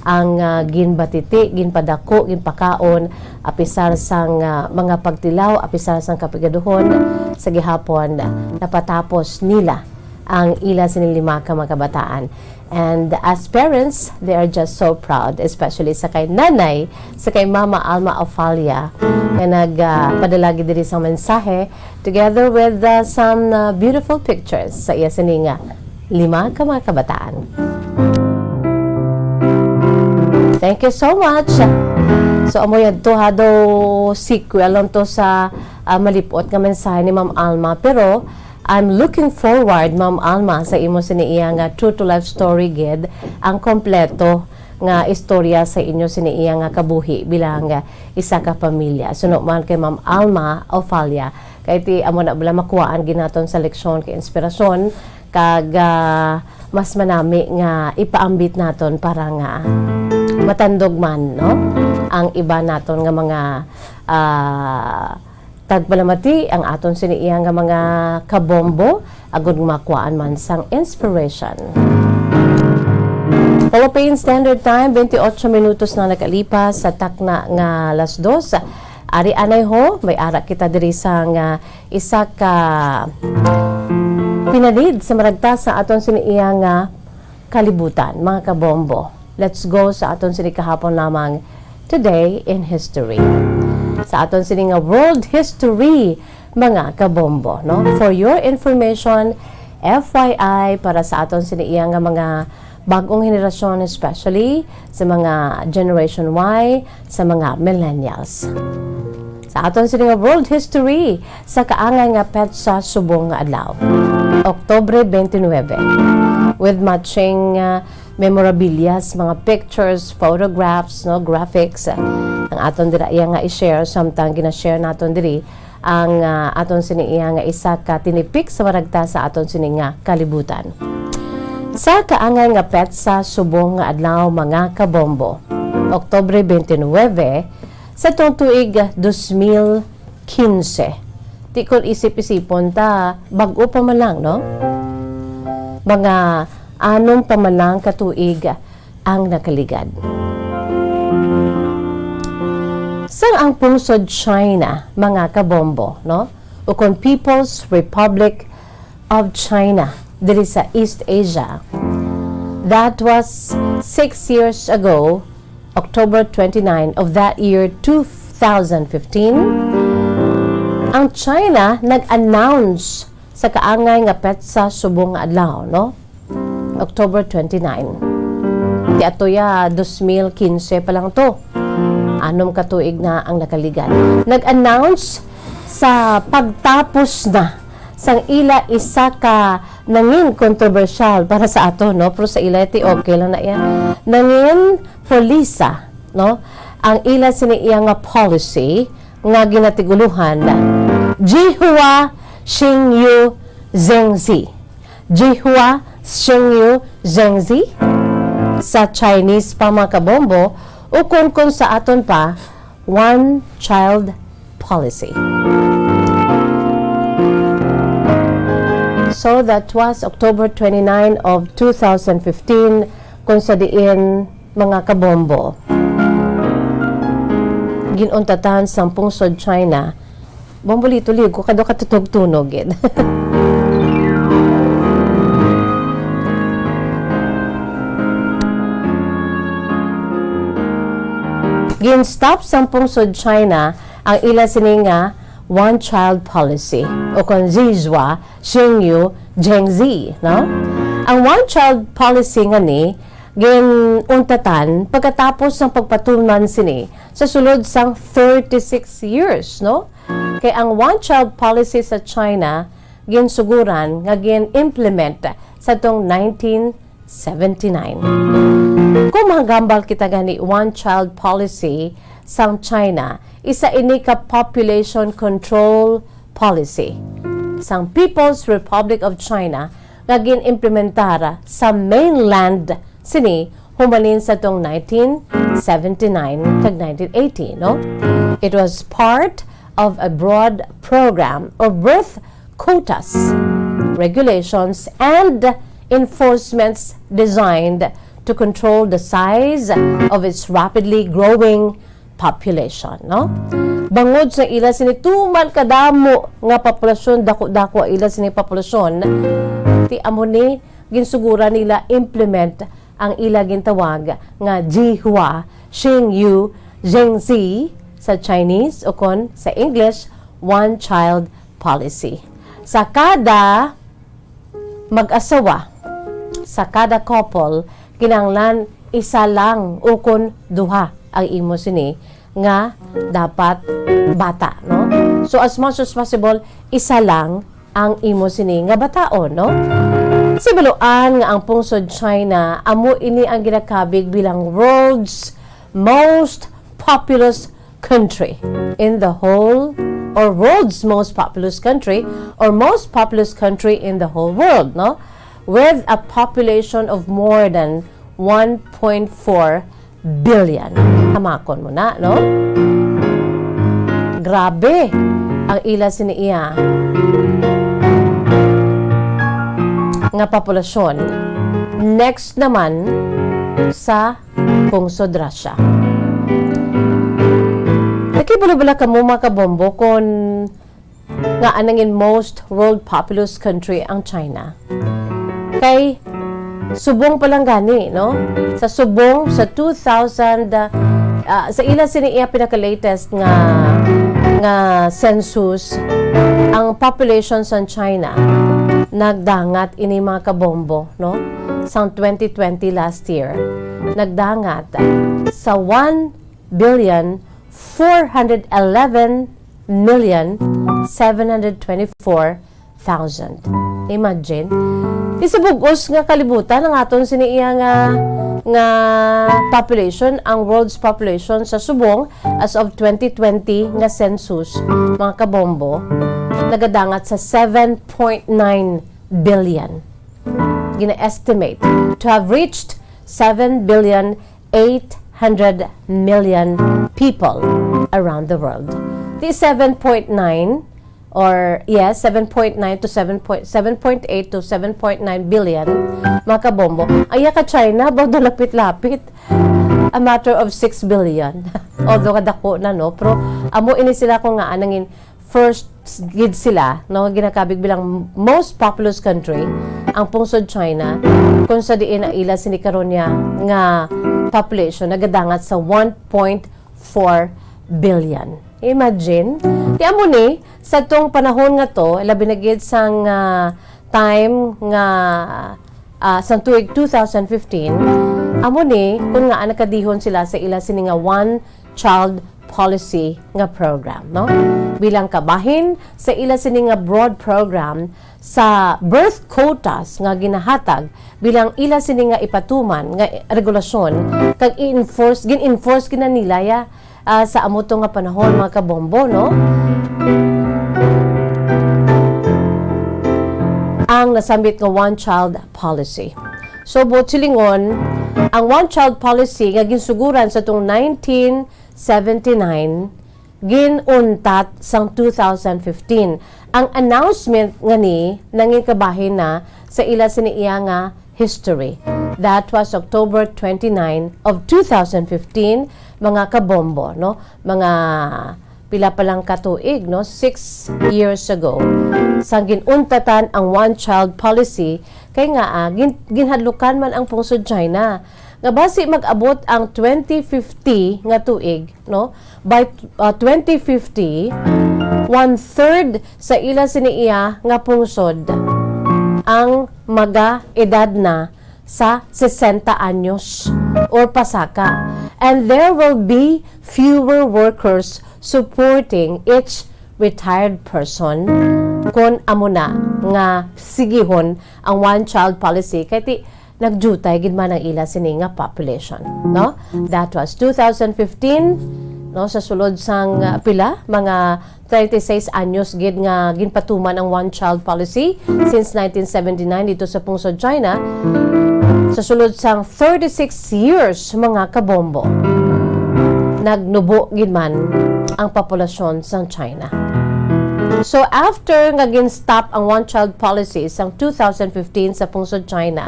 ang ginbatiti, ginpadako, ginpakaon, apisar sang mga pagtilaw, apisar sang kapigaduhon sa gihapon napatapos nila ang ila sinilima ka mga kabataan. And as parents, they are just so proud, especially sa kay nanay, sa kay Mama Alma Ofalia, na nagpadalagi diri sa mensahe together with some beautiful pictures sa iya sininga 5 ka mga kabataan. Thank you so much. So amo yan to ha do sequel lang to sa malipot nga mensahe ni Ma'am Alma, pero I'm looking forward Ma'am Alma sa imo siniiya nga true to life story gid ang kompleto nga istorya sa inyo siniiya nga kabuhi bilang isa ka pamilya. Suno man kay Ma'am Alma Ofalia kay ti amo na bala makuhaan ginaton sa leksyon kay inspirasyon kag mas manami nga ipaambit naton para nga matandog man no ang iba naton nga mga tagpalamati ang aton siniiya nga mga kabombo agud makuhaan man sang inspiration. Philippine Standard Time 28 minutos na nakalipas sa takna nga alas 2. Ari anay ho may ara kita diri sang isa ka pinalid sa maragta sa aton siniiya nga kalibutan mga kabombo. Let's go sa aton sini kahapon lamang Today in History. Sa aton sini nga World History mga kabombo, no? For your information, FYI para sa aton sini iya nga mga bagong henerasyon, especially sa mga Generation Y, sa mga millennials. Sa aton sini nga World History sa kaangay nga petsa subong nga adlaw, Oktubre 29, with matching memorabilias, mga pictures, photographs, no, graphics, ang aton dira iya nga i-share samtang gina-share naton diri ang aton sini iya nga isa ka tinipik sa maragta sa aton sini nga kalibutan. Sa kaangay nga petsa subong nga adlaw mga kabombo, Oktubre 29 sa tuig 2015. Di kon isip-isipon ta bag-o pa man lang no. Mga anong pamalang katuig ang nakaligad. Sang ang pungsod China, mga kabombo, no? Ukon People's Republic of China, diri sa East Asia. That was 6 years ago, October 29 of that year 2015. Ang China nag-announce sa kaangay nga petsa subong nga adlaw, no? October 29. Di ato ya 2015 pa lang to. Anom katuig na ang nakaligad. Nag-announce sa pagtapos na sang ila isa ka nangin kontrobersyal para sa ato no, pero sa ila iti okay lang na yan. Nangin polisa no, ang ila siniiya nga policy nga ginatiguluhan Jihua Xingyu Zhengzi. Jihua Xingyu Zhengzi sa Chinese pa mga kabombo o kung sa aton pa one child policy. So that was October 29 of 2015 kung sa diin mga kabombo ginuntatan sa pungsod China bombolito-lig ko kado katutog-tunog gin-stop sa pungsod China ang ila sininga one-child policy o kung Jihua Xingyu Zhengzi, no? Ang one-child policy nga ni ginuntatan pagkatapos ng pagpatuman sini sa sulod sang 36 years, no? Kay ang one-child policy sa China ginsuguran nga gin-implement sa tong 1979. Kung mahagambal kita gani one-child policy sang China, isa ini ka population control policy. sang People's Republic of China nga gin-implementara sa mainland sini humalin sa tong 1979 kag 1980, no? It was part of a broad program of birth quotas, regulations, and enforcements designed to control the size of its rapidly growing population, no? Bangod sa ila sini tuman kadamo nga populasyon, dako-dako ila sini populasyon, ti amo ni ginsugura nila implement ang ila gintawag nga Jihua Xingyu Zhengzi sa Chinese o kon sa English one child policy. Sa kada mag-asawa, sa kada couple, kinanglan isa lang o kon duha ang imo sini nga dapat bata, no? So as much as possible, isa lang ang imo sini nga bataon, no? Sibaluan nga ang pungsod China amo ini ang ginakabig bilang world's most populous country in the whole, or world's most populous country, or most populous country in the whole world, no? With a population of more than 1.4 billion. Hamakon mo na, no? Grabe ang ila siniiya nga populasyon. Next naman sa pungsod Russia. Nakibula-bula ka mo mga kabombo kung nga anangin most world populous country ang China. Kay subong pa lang gani, no? Sa subong, sa 2000, sa ila siniiya pinaka-latest nga census, ang population sa China, nagdangat ini mga kabombo, no? Sa 2020 last year, nagdangat sa 1,411,724,000. Imagine, isabugos nga kalibutan ang aton siniiya nga population, ang world's population sa subong as of 2020 nga census, mga kabombo, nagadangat sa 7.9 billion. Gina-estimate to have reached 7,800,000,000 people around the world. The 7.9 or yes, 7.9 to 7.8 to 7.9 billion, mga kabombo, aya ka China, bawdo lapit-lapit. A matter of 6 billion. Although kadako na, no? Pero amo ini sila kung nga anangin first gid sila, no? Ginakabig bilang most populous country ang pungsod China, kung sa diin ang ila sinikaron niya nga population nagadangat sa 1.4 billion. Imagine, di amo ni sa tong panahon nga to, labi na gid sang time nga sa tuig 2015, amo ni kung nga nakadihon sila sa ila sini nga one child policy nga program, no? Bilang kabahin sa ila sini nga broad program sa birth quotas nga ginahatag bilang ila sini nga ipatuman nga regulasyon kag gin-enforce kina nila ya sa amuto nga panahon, mga kabombo, no? Ang nasambit nga one child policy. So buot silingon, ang one child policy nga ginsuguran sa tong 1979 ginuntat sang 2015. Ang announcement nga ni nangin kabahin na sa ila siniiya nga history. That was October 29 of 2015, mga kabombo, no? Mga pila pa lang katuig, no? 6 years ago. Sang ginuntatan ang one child policy kay nga ginhadlukan man ang pungsod China. Nga basi mag-abot ang 2050 nga tuig, no? By 2050, 1/3 sa ila siniiya nga pungsod ang maga-edad na sa 60 anyos or pasaka. And there will be fewer workers supporting each retired person kung amo na nga sigihon ang one child policy kay ti nagjutay gid man ang ila sini nga population, no? That was 2015 no, sa sulod sang pila mga 36 anyos gid nga ginpatuman ang one child policy since 1979 dito sa pungsod China. Sa sulod sang 36 years mga kabombo, nagnubo gid man ang populasyon sang China. So after nga gin-stop ang one-child policy sa 2015 sa pungsod China,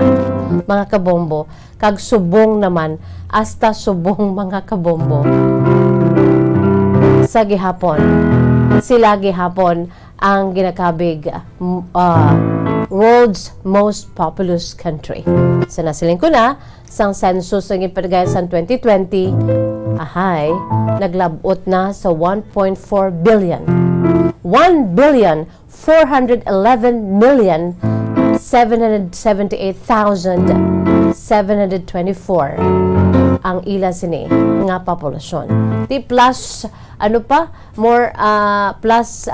mga kabombo, kag subong naman, hasta subong mga kabombo, sa gihapon, sila gihapon ang ginakabig world's most populous country. Sa nasiling ko na, sang census ng ipagaya sa 2020, ahay, naglabot na sa 1.4 billion. 1,411,778,724 ang ila sini nga populasyon. Di plus ano pa more plus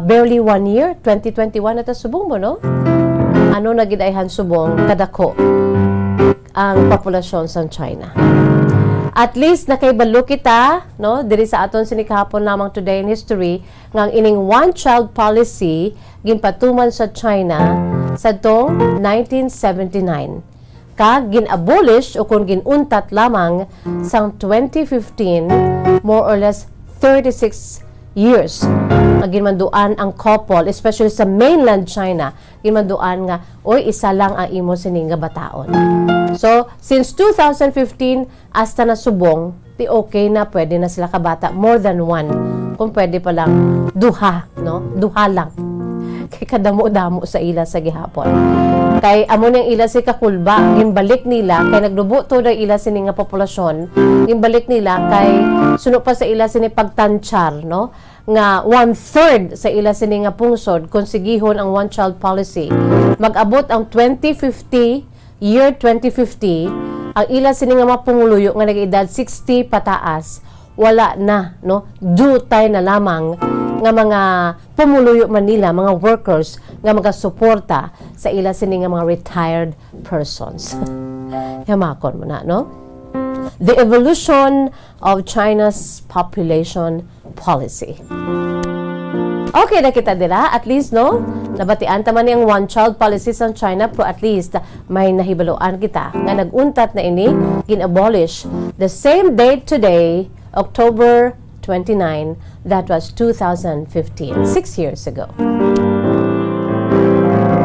barely 1 year 2021 na ta subong mo, no? Ano na gidayhan subong kadako ang populasyon sa China. At least nakaibalo kita, no, diri sa aton sini kahapon lamang today in history nga ang ining one child policy ginpatuman sa China sa tong 1979 kag gin-abolish o kung ginuntat lamang sang 2015, more or less 36 years nga ginmanduan ang couple, especially sa mainland China, ginmanduan nga oy isa lang ang imo sini nga bataon. So, since 2015 hasta na subong, di okay na pwede na sila kabata more than one. Kung pwede pa lang duha, no? Duha lang. Kay kadamo-damo sa ila sa gihapon. Kay amo nang ila si kakulba, ginbalik nila kay nagdubo to na ila sini nga populasyon. Ginbalik nila kay suno pa sa ila sini pagtanchar, no? Nga 1/3 sa ila sini nga pungsod konsigihon ang one child policy. Mag-abot ang 2050 year 2050, ang ila sini nga mapunguluyo nga nag-edad 60 pataas, wala na, no? Dutay na lamang nga mga pumuluyo man nila, mga workers nga magasuporta sa ila sini nga mga retired persons. Yamakon mo na, no? The evolution of China's population policy. Okay na kita dira, at least, no? Nabatian taman yung one-child policy sa China, pero at least may nahibaloan kita nga naguntat na ini, gin-abolish the same date today, October 29, that was 2015, 6 years ago.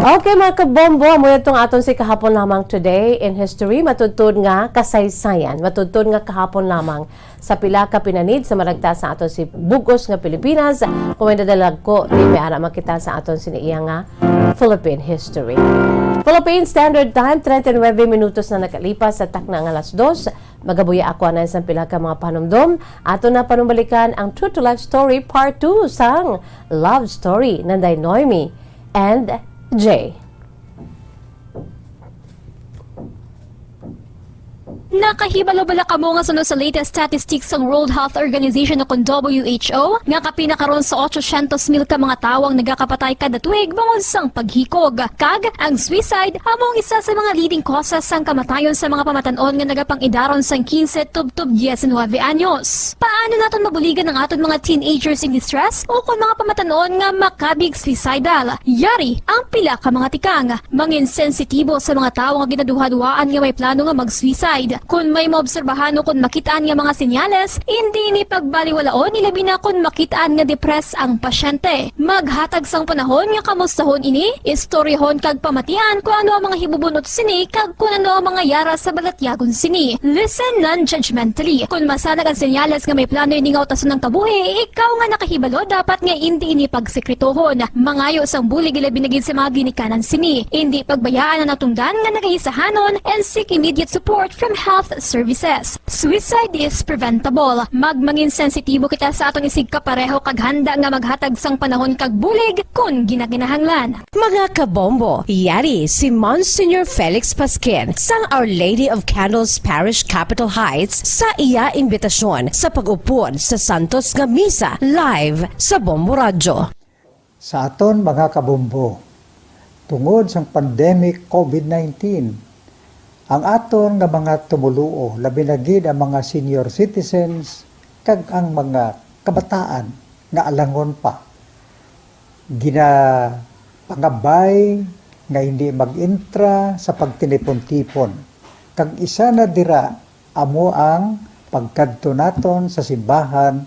Okay mga kabombo, mo itong aton si kahapon lamang today in history, matutod nga kasaysayan, matutod nga kahapon lamang sa pila ka pinanid sa maragta sa aton si Bugos nga Pilipinas, kung may dadalag ko, di may ara makita sa aton siniiya nga Philippine history. Philippine Standard Time, 39 minutos na nakalipas sa takna ng alas 2. Magabuya ako na sa pila ka mga panumdom. Ato na panumbalikan ang True to Life Story Part 2 sang Love Story ng Noemi and Jay. Nakahibalo-bala ka mo nga sunod sa latest statistics ng World Health Organization o WHO nga kapinakaroon sa 800,000 ka mga tawang nagakapatay kada tuig bangod sang paghikog. Kag, ang suicide among isa sa mga leading causes sang kamatayon sa mga pamatanon nga nagapangidaron sang 15 tub 19 anyos. Paano naton mabuligan ang aton mga teenagers in distress o kung mga pamatanon nga makabig suicidal? Yari ang pila ka mga tikang. Mangin sensitibo sa mga tawo nga ginaduha-duhaan nga may plano nga mag-suicide. Kung may maobserbahan o kung makitaan nga mga senyales, hindi ni pagbaliwalaon nilabi na kung makitaan nga depress ang pasyente. Maghatag sang panahon nga kamustahon ini, istoryahon kag pamatian kung ano ang mga hibubunot sini kag kung ano ang mga yara sa balatyagon sini. Listen non-judgmentally. Kung masanag ang senyales nga may plano ini nga utason ng kabuhi, ikaw nga nakahibalo dapat nga hindi ini pagsekretohon. Mangayo sang bulig ilabi na gid sa mga ginikanan sini. Hindi pagbayaan ang natungdan nga nagahisahanon and seek immediate support from health services. Suicide is preventable. Magmangin sensitibo kita sa atong isig kapareho kag handa nga maghatag sang panahon kag bulig kung ginaginahanglan. Mga kabombo, yari si Monsignor Felix Pasquin sang Our Lady of Candles Parish Capitol Heights sa iya imbitasyon sa pag-upod sa Santos nga Misa live sa Bombo Radio. Sa aton mga kabombo, tungod sa pandemic COVID-19, ang aton nga mga tumuluo, labi na gid ang mga senior citizens, kag ang mga kabataan nga alangon pa pangabay nga hindi mag-intra sa pagtinipon-tipon. Kag isa na dira amo ang pagkadto naton sa simbahan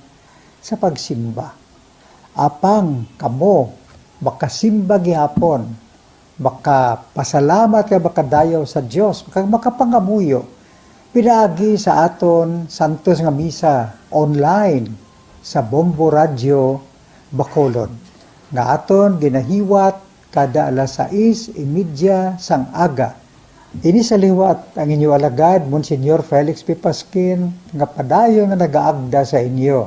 sa pagsimba. Apang kamo makasimba gihapon, makapasalamat ka makadayaw sa Dios, makapangamuyo. Pinaagi sa aton santos nga misa online sa Bombo Radio Bacolod nga aton ginahiwat kada alas 6:30 sang aga. Ini sa liwat ang inyo alagad, Monsignor Felix P. Pasquin, nga padayon nga nagaagda sa inyo.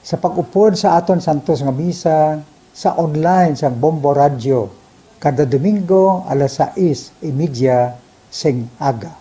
Sa pag-upod sa aton santos nga misa sa online sang Bombo Radio, kada Domingo alas 6:30 sing aga.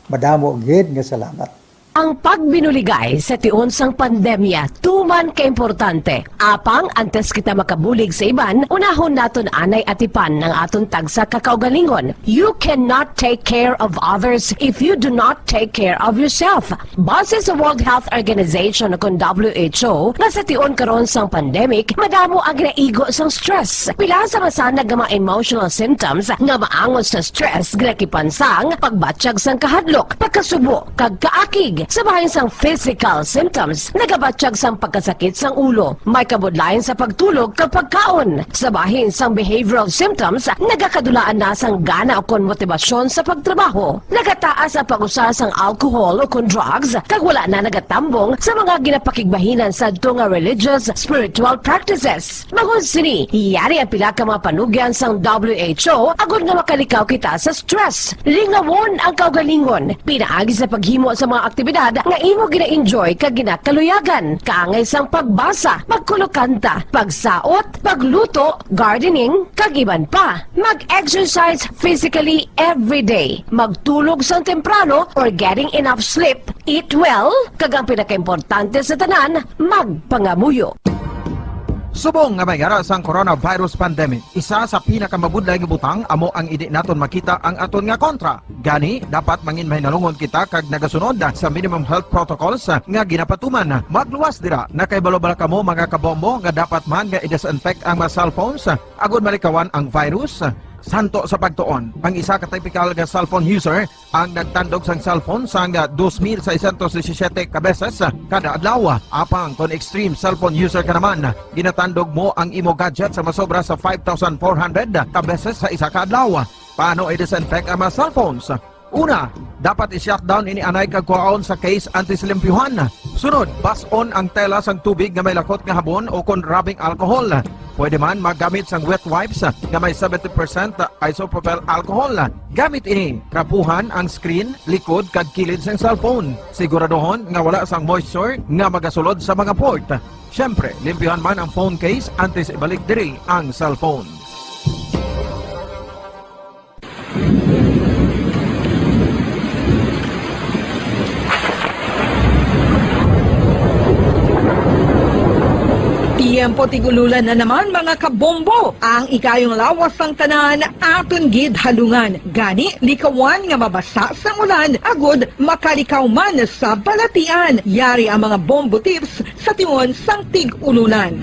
Madamo gid nga salamat. Ang pagbinuligay sa tiun sang pandemya, tuman kaimportante. Apang antes kita makabulig sa iban, unahon naton anay atipan ng aton tagsa kakaugalingon. You cannot take care of others if you do not take care of yourself. Base sa World Health Organization kung WHO, nga sa tiun karon sang pandemic, madamo ang ginaigo sang stress. Pila sa masanag nga mga emotional symptoms nga maangon sa stress, ginakipansang pagbatsyag sang kahadlok, pagkasubo, kag kaakig, sa bahin sang physical symptoms, nagabatsyag sang pagkasakit sang ulo, may kabudlayan sa pagtulog kapag kaon. Sa bahin sang behavioral symptoms, nagakadulaan na sang gana o kon motibasyon sa pagtrabaho. Nagataas ang pag-usa sang alcohol o kon drugs, kag wala na nagatambong sa mga ginapakigbahinan sa nga religious, spiritual practices. Magun sini, iyari ang pila ka mga panugyan sang WHO agod nga makalikaw kita sa stress. Lingawon ang kaugalingon, pinaagi sa paghimo sa mga aktibidad nga imo gina-enjoy kag ginakaluyagan, kaangay sang pagbasa, pagkulokanta, pagsaot, pagluto, gardening, kag iban pa. Mag-exercise physically every day, magtulog sang temprano or getting enough sleep, eat well, kag ang pinakaimportante sa tanan, magpangamuyo. Subong nga may gara sang coronavirus pandemic, isa sa pinakamabudlay nga butang amo ang idi naton makita ang aton nga kontra. Gani, dapat mangin mahinalungon kita kag nagasunod sa minimum health protocols nga ginapatuman. Magluwas dira na kay balo-balo kamo mga kabombo nga dapat man nga i-disinfect ang mga cellphones agud malikawan ang virus. Santo sa pagtuon, ang isa ka typical nga cellphone user ang nagtandog sang cellphone sang 2,617 ka beses kada adlaw. Apang kon extreme cellphone user ka naman, ginatandog mo ang imo gadget sa masobra sa 5,400 ka beses sa isa ka adlaw. Paano i-disinfect ang mga cellphones? Una, dapat i-shutdown ini anay kag kuhaon sa case anti-silimpyuhan. Sunod, bas-on ang tela sang tubig nga may lakot nga habon o kon rubbing alcohol. Pwede man magamit sang wet wipes nga may 70% isopropyl alcohol. Gamit ini, krapuhan ang screen, likod kag kilid sang cellphone. Siguraduhon nga wala sang moisture nga magasulod sa mga port. Syempre, limpyuhan man ang phone case antes ibalik diri ang cellphone. Tiempo tigululan na naman mga kabombo. Ang ikayong lawas ng tanan aton gid halungan. Gani likawan nga mabasa sa ulan agud makalikaw man sa balatian. Yari ang mga bombo tips sa tiyon sang tig-ulunan.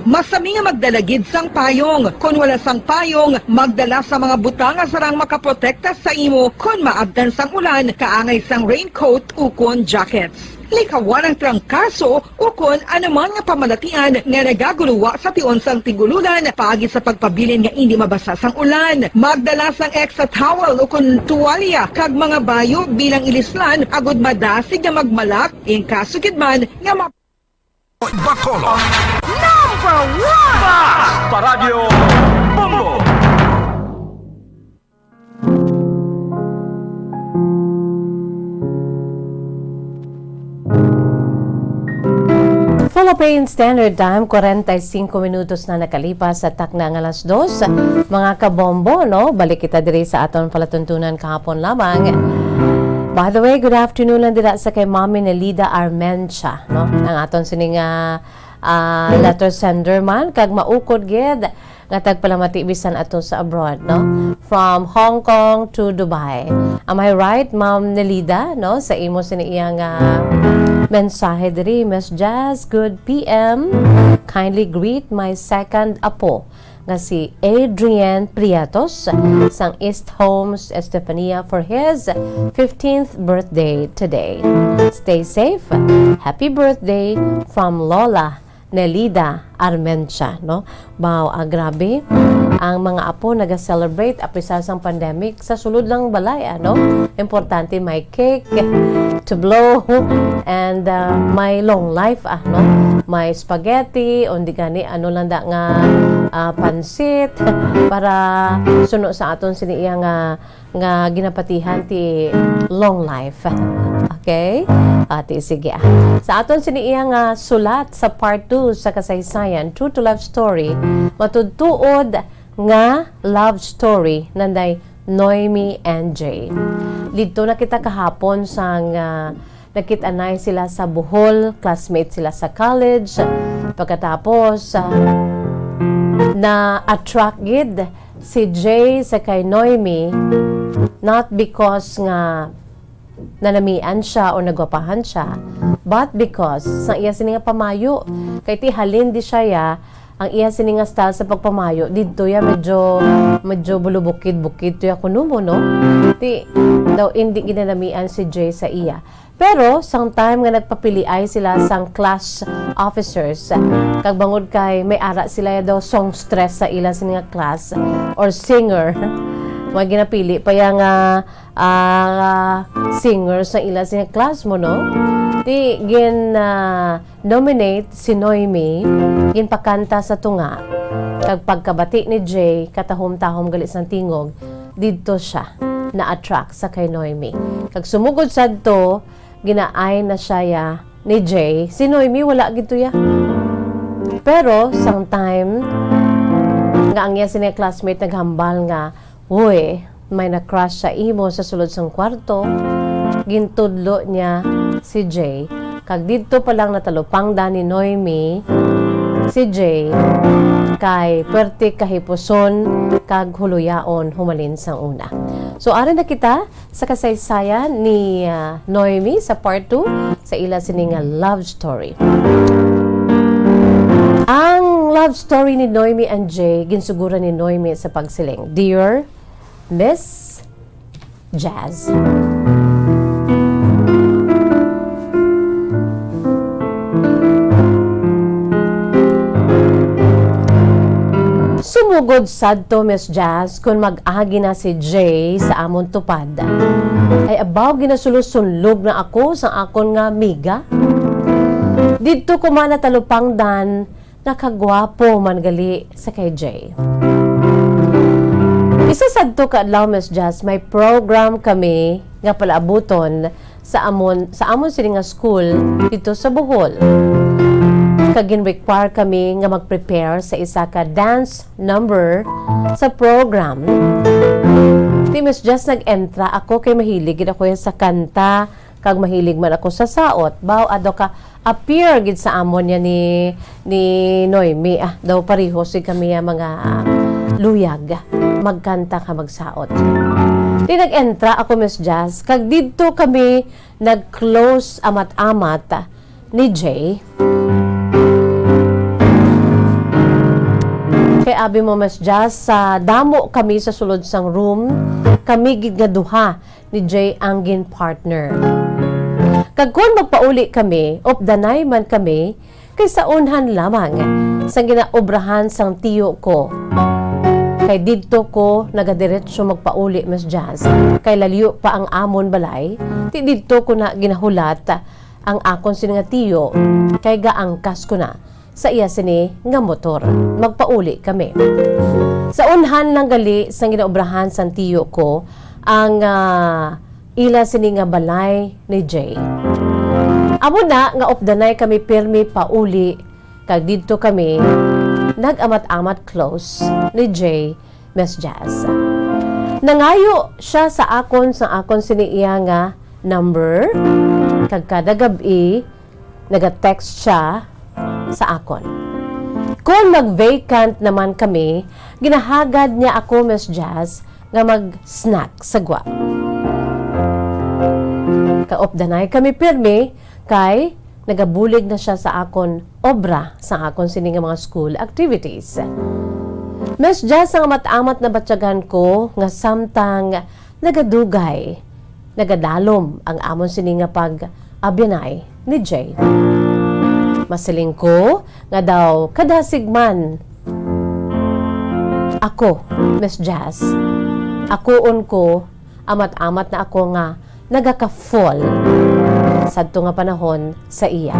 Masami nga magdalagid sang payong. Kung wala sang payong, magdala sa mga butang nga sarang makaprotekta sa imo kung maabdan sang ulan, kaangay sang raincoat ukon jackets. Likawan ang trangkaso ukon anuman nga pamalatian nga nagaguluwa sa tion sang tigululan paagi sa pagpabilin nga hindi mabasa sang ulan. Magdala sang extra towel ukon tuwalya kag mga bayo bilang ilislan agud madasig nga magmalak in kaso gid man nga Bacolod. Number 1 Basta Radio Bombo. Philippine Standard Time, 45 minutos na nakalipas sa takna ng alas 2. Mga kabombo, no? Balik kita diri sa aton palatuntunan kahapon lamang. By the way, good afternoon lang dira sa kay Mami Nelida Armentia, no? Ang aton sining letter sender man kag maukod gid Gatag pala matibisan ato sa abroad, no? From Hong Kong to Dubai. Am I right, Ma'am Nelida, no? Sa imo siniyang mensahe diri, Miss Jazz, good PM. Kindly greet my second apo nga si Adrian Priatos sang East Homes, Estefania for his 15th birthday today. Stay safe. Happy birthday from Lola Nelida Armentia, no? Wow, grabe. Ang mga apo nag-celebrate apisa sang pandemic sa sulod lang balay, ano? Importante may cake to blow and may long life, no? May spaghetti, undi gani ano lang da nga pansit para suno sa aton siniya nga ginapatihan ti long life. Okay? Ati sige. Sa aton siniya nga sulat sa part 2 sa kasaysayan, True to Life Story, matudtuod nga love story nanday Noemi and Jay. Dito na kita kahapon sang nakita-anay sila sa Bohol, classmates sila sa college. Pagkatapos na attract gid si Jay sa kay Noemi, not because nga nanamian siya o nagwapahan siya, but because sa iya sini nga pamayo, kay ti halin di siya ya, ang iya sini nga style sa pagpamayo didto ya medyo bulubukid-bukid to ya kuno mo, no? Ti daw hindi ginanamian si Jay sa iya. Pero sang time nga nagpapiliay sila sang class officers, kag bangod kay may ara sila daw song stress sa ila sini nga class or singer. Mga ginapili pa yang singer sa ila sini nga class mo, no? Di nominate si Noemi, ginpakanta sa tunga. Kag pagkabati ni Jay, katahom-tahom gali sang tingog, didto siya na-attract sa kay Noemi. Kag sumugod sad to, ginaay na siya ya ni Jay. Si Noemi wala gito ya. Pero sometime nga ang iya sini classmate naghambal nga, "Uy, may na-crush sa imo sa sulod sang kwarto." Gintudlo niya si Jay. Kag didto pa lang natalupang ni Noemi si Jay kay perti kahipuson kag huluyaon humalin sang una. So ari na kita sa kasaysayan ni Noemi sa part 2 sa ila sini nga love story. Ang love story ni Noemi and Jay ginsugura ni Noemi sa pagsiling, "Dear Miss Jazz, sumugod sad to Miss Jazz kung mag-agi na si Jay sa amon tupad. Ay abaw ginasulusunlog na ako sa akon nga miga. Dito ko man natalupang dan nakagwapo man gali sa kay Jay. Isa sad to kaadlaw Miss Jazz, may program kami nga palaabuton sa amon sini nga school dito sa Bohol. Kagin-require kami nga mag-prepare sa isa ka dance number sa program. Di Miss Jazz nag-entra ako kay mahilig gid ako sa kanta, kag mahilig man ako sa saot. Baw ado ka appear gid sa amon niya ni Noemi. Daw pareho si kami mga luyag magkanta ka magsaot. Di nag-entra ako Miss Jazz, kag didto kami nag-close amat-amat ni Jay. Kay abi mo Miss Jazz, sa damo kami sa sulod sang room, kami gid nga duha ni Jay ang gin partner. Kag kun magpauli kami, opdanay man kami, kay sa unhan lamang sa ginaobrahan sang tiyo ko. Kay didto ko nagadiretso magpauli Miss Jazz, kay laliyo pa ang amon balay, ti didto ko na ginahulat ang akon sini nga tiyo, kay gaangkas ko na sa iya sini nga motor. Magpauli kami. Sa unhan lang gali sa ginaobrahan sang tiyo ko ang ila sini nga balay ni Jay. Amo na nga opdanay kami pirmi pauli, kag didto kami nag-amat-amat close ni Jay, Miss Jazz. Nangayo siya sa akon sini iya nga number, kag kada gabi nag-text siya sa akon. Kung mag-vacant naman kami, ginahagad niya ako, Miss Jazz, nga mag-snack sa gwa. Kaopdanay kami pirmi, kay nagabulig na siya sa akon obra sa akon sini nga mga school activities. Miss Jazz, ang amat-amat na batyagan ko nga samtang nagadugay, nagadalom ang amon sini nga pag-abyanay ni Jay. Masiling ko nga daw kadasigman ako, Miss Jazz, akoon ko amat-amat na ako nga nagaka-fall sadto nga panahon sa iya.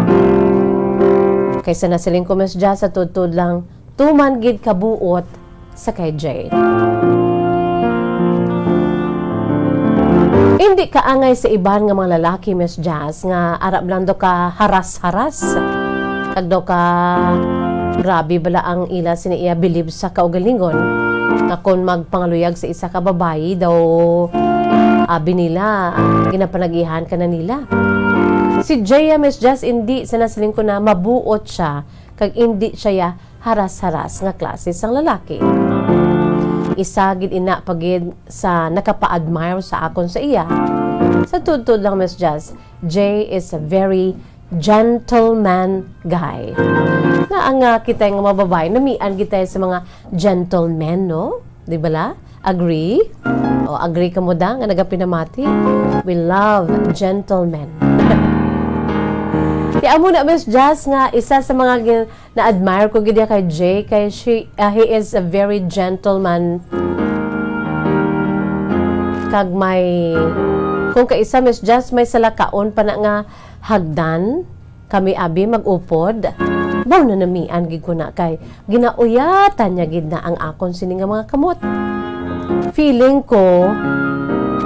Kaysa nasiling ko, Miss Jazz, sa tutod lang tuman gid kabuot sa kay Jay. Hindi kaangay sa iban nga mga lalaki, Miss Jazz, nga arab lang do ka haras-haras. Kag do ka grabe bala ang ila siniya believe sa kaugalingon. Nga kung magpangaluyag sa isa ka babayi daw abi nila, ginapanagihan ka na nila. Si Jaya, Miss Jazz, hindi sa nasiling ko na mabuot siya kag hindi siya haras-haras nga klase sang lalaki. Isa gid ina pagid sa nakapa-admire sa akon sa iya. Sa tudtod lang, Miss Jazz, Jay is a very gentleman guy. Na ang kita nga mababay, namian kita sa mga gentlemen, no? Di ba la? Agree? O agree ka mo da nga nagapinamati? We love gentlemen. Kaya mo na, Miss Jazz, nga isa sa mga na-admire ko gid kay Jay, kay he is a very gentleman. Kag may kung kaisa, Miss Jazz, may salakaon pa na nga hagdan kami abi mag-upod. Baw na namian gid ko na kay ginauyatan niya gid na ang akon sini nga mga kamot. Feeling ko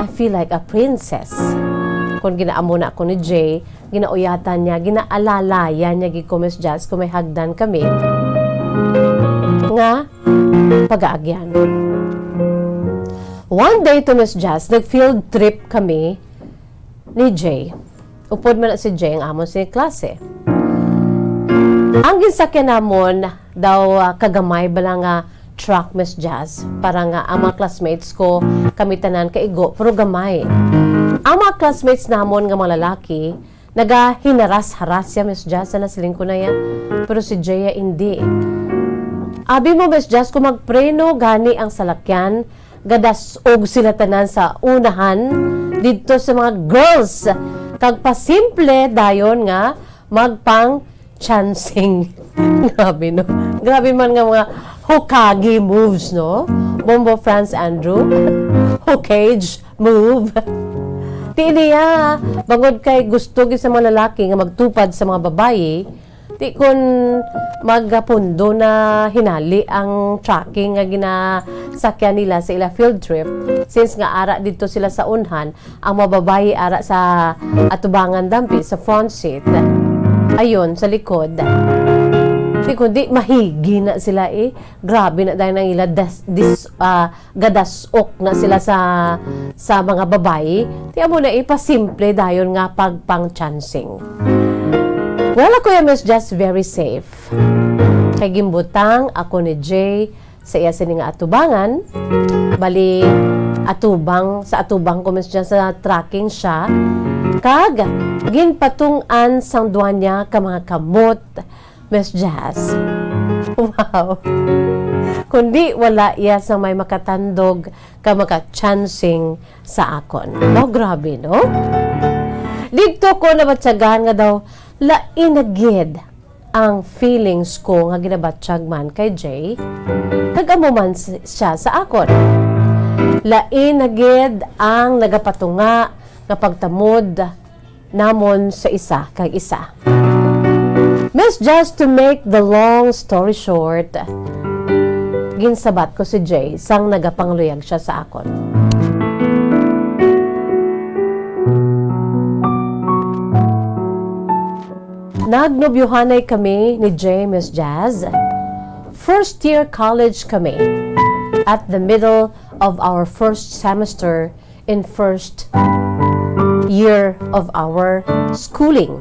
I feel like a princess. Kung ginaamo na ako ni Jay, ginauyatan niya, ginaalalayan niya gid ko, Miss Jazz, kung may hagdan kami nga pag-aagyan. One day to, Miss Jazz, nag-field trip kami ni Jay. Upod man na si Jay ang amon sa klase. Ang ginsakyan namon daw kagamay bala nga truck, Miss Jazz, para nga ang mga classmates ko kami tanan kaigo pero gamay. Ang mga classmates namon nga mga lalaki nagahinaras-haras siya, Miss Jazz, na nasiling ko na yan, pero si Jaya hindi. Abi mo, Miss Jazz, kung magpreno gani ang salakyan, gadasog sila tanan sa unahan dito sa mga girls. Kag pasimple dayon nga magpang chancing. Grabe, no? Grabe man nga mga Hokage moves, no? Bombo Franz Andrew. Hokage move. Di niya, bangod kay gusto sa mga lalaki nga magtupad sa mga babae, di kun magpundo na hinali ang tracking nga ginasakyan nila sa ila field trip, since nga ara dito sila sa unhan, ang mga babae ara sa atubangan dampi sa front seat, ayon sa likod. Di kundi mahigi na sila grabe na dahil nang ila gadasok na sila sa mga babae. Tiyan mo na pasimple dayon nga pagpang chancing. Wala ko yung Miss Just very safe. Kay gimbutang ako ni Jay sa iya sini nga atubangan. Bali sa atubang ko, Miss Just, sa tracking siya. Kag ginpatungan sang duwan niya ka mga kamot, Miss Jazz. Wow. Kundi wala iya sa may makatandog ka makachancing sa akon. No, grabe, no? Dito ko nabatsagahan nga daw lain na gid ang feelings ko nga ginabatsyag man kay Jay. Kag-amo man siya sa akon. Lain na gid ang nagapatunga nga pagtamod namon sa isa kag isa. Miss, just to make the long story short, ginsabat ko si Jay sang nagapangluyag siya sa akon. Nagnobyuhanay kami ni Jay, Miss Jazz. First year college kami at the middle of our first semester in first year of our schooling.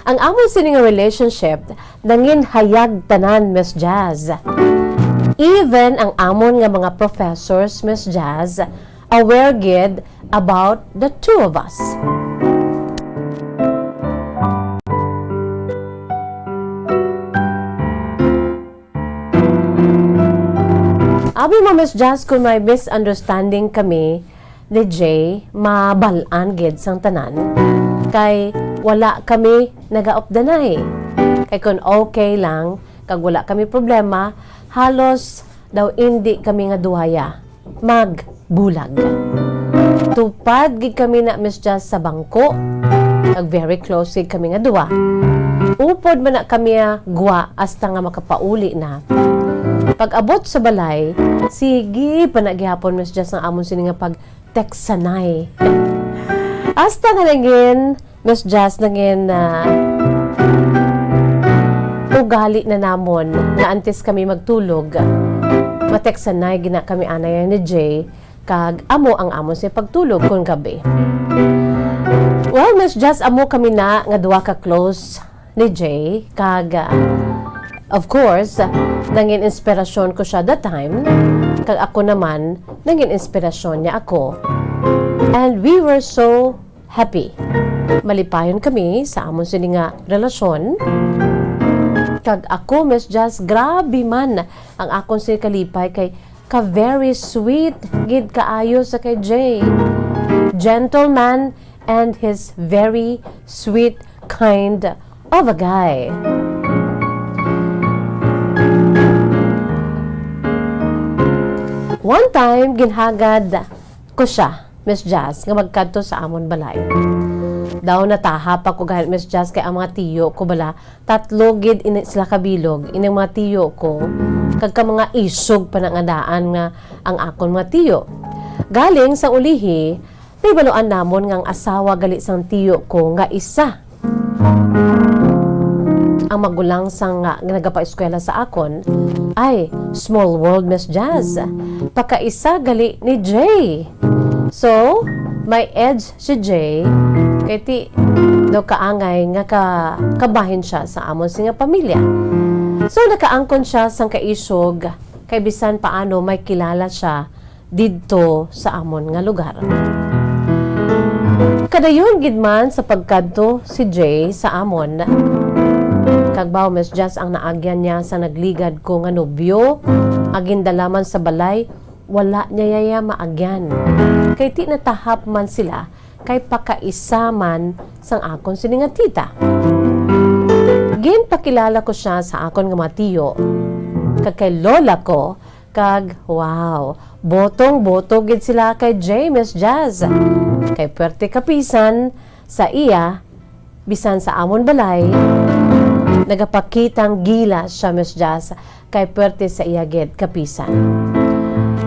Ang amon sini nga relationship nangin hayag tanan, Miss Jazz. Even ang amon nga mga professors, Miss Jazz, aware gid about the two of us. Abi mo, Miss Jazz, kung may misunderstanding kami ni Jay, mabalaan gid sang tanan. Kay wala kami nagaopdanay. Kay kung okay lang, kag wala kami problema, halos daw hindi kami nga duhaya magbulag. Tupad gid kami na, Miss Jazz, sa bangko. Kag very close gid kami nga duwa. Upod man na kami gwa hasta nga makapauli na. Pag abot sa balay, sige pa na gihapon, Miss Jazz, ang amon sini nga pag-text sanay. Hasta nga naging, Miss Jazz, naging ugali na namon na antes kami magtulog. Matext sanay, gina kami anay ni Jay, kag amo ang amon siya pagtulog kung gabi. Well, Miss Jazz, amo kami na nga duwa ka close ni Jay, kag of course, nangin inspirasyon ko siya that time, kag ako naman, nangin inspirasyon niya ako. And we were so happy. Malipayon kami sa amon sini nga relasyon. Kag ako, Miss Jazz, grabe man ang akong sini kalipay kay ka very sweet, gid kaayo sa kay Jay. Gentleman and his very sweet kind of a guy. One time, ginhagad ko siya, Miss Jazz, nga magkadto sa amon balay. Daw natahap ako gahit, Miss Jazz, kay ang mga tiyo ko bala, tatlo gid sila kabilog, ining mga tiyo ko, kag ka mga isog panangadaan nga ang akon mga tiyo. Galing sa ulihi, may baluan namon nga ang asawa gali sang tiyo ko nga isa. Ang magulang sang nga nagapa-eskwela sa akon ay small world, Miss Jazz. Pakaisa gali ni Jay. So, may edge si Jay kay ti daw kaangay nga kabahin siya sa amon singa pamilya. So, nakaangkon siya sang kaisog kay bisan paano may kilala siya didto sa amon nga lugar. Kadayon gidman sa pagkadto si Jay sa amon, kagbaw, Miss Jazz, ang naagyan niya sa nagligad ko nga nobyo, agin dalaman sa balay, wala niya yaya maagyan. Kay ti natahap man sila, kay pakaisa man sang akon sini nga tita. Gin pakilala ko siya sa akon nga matiyo, kag kay lola ko, kag wow, botong-boto gid sila kay Jay, Miss Jazz. Kay puwerte kapisan sa iya, bisan sa amon balay, nagapakitang gila siya, Miss Jazz, kay puwerte sa iya gid kapisan.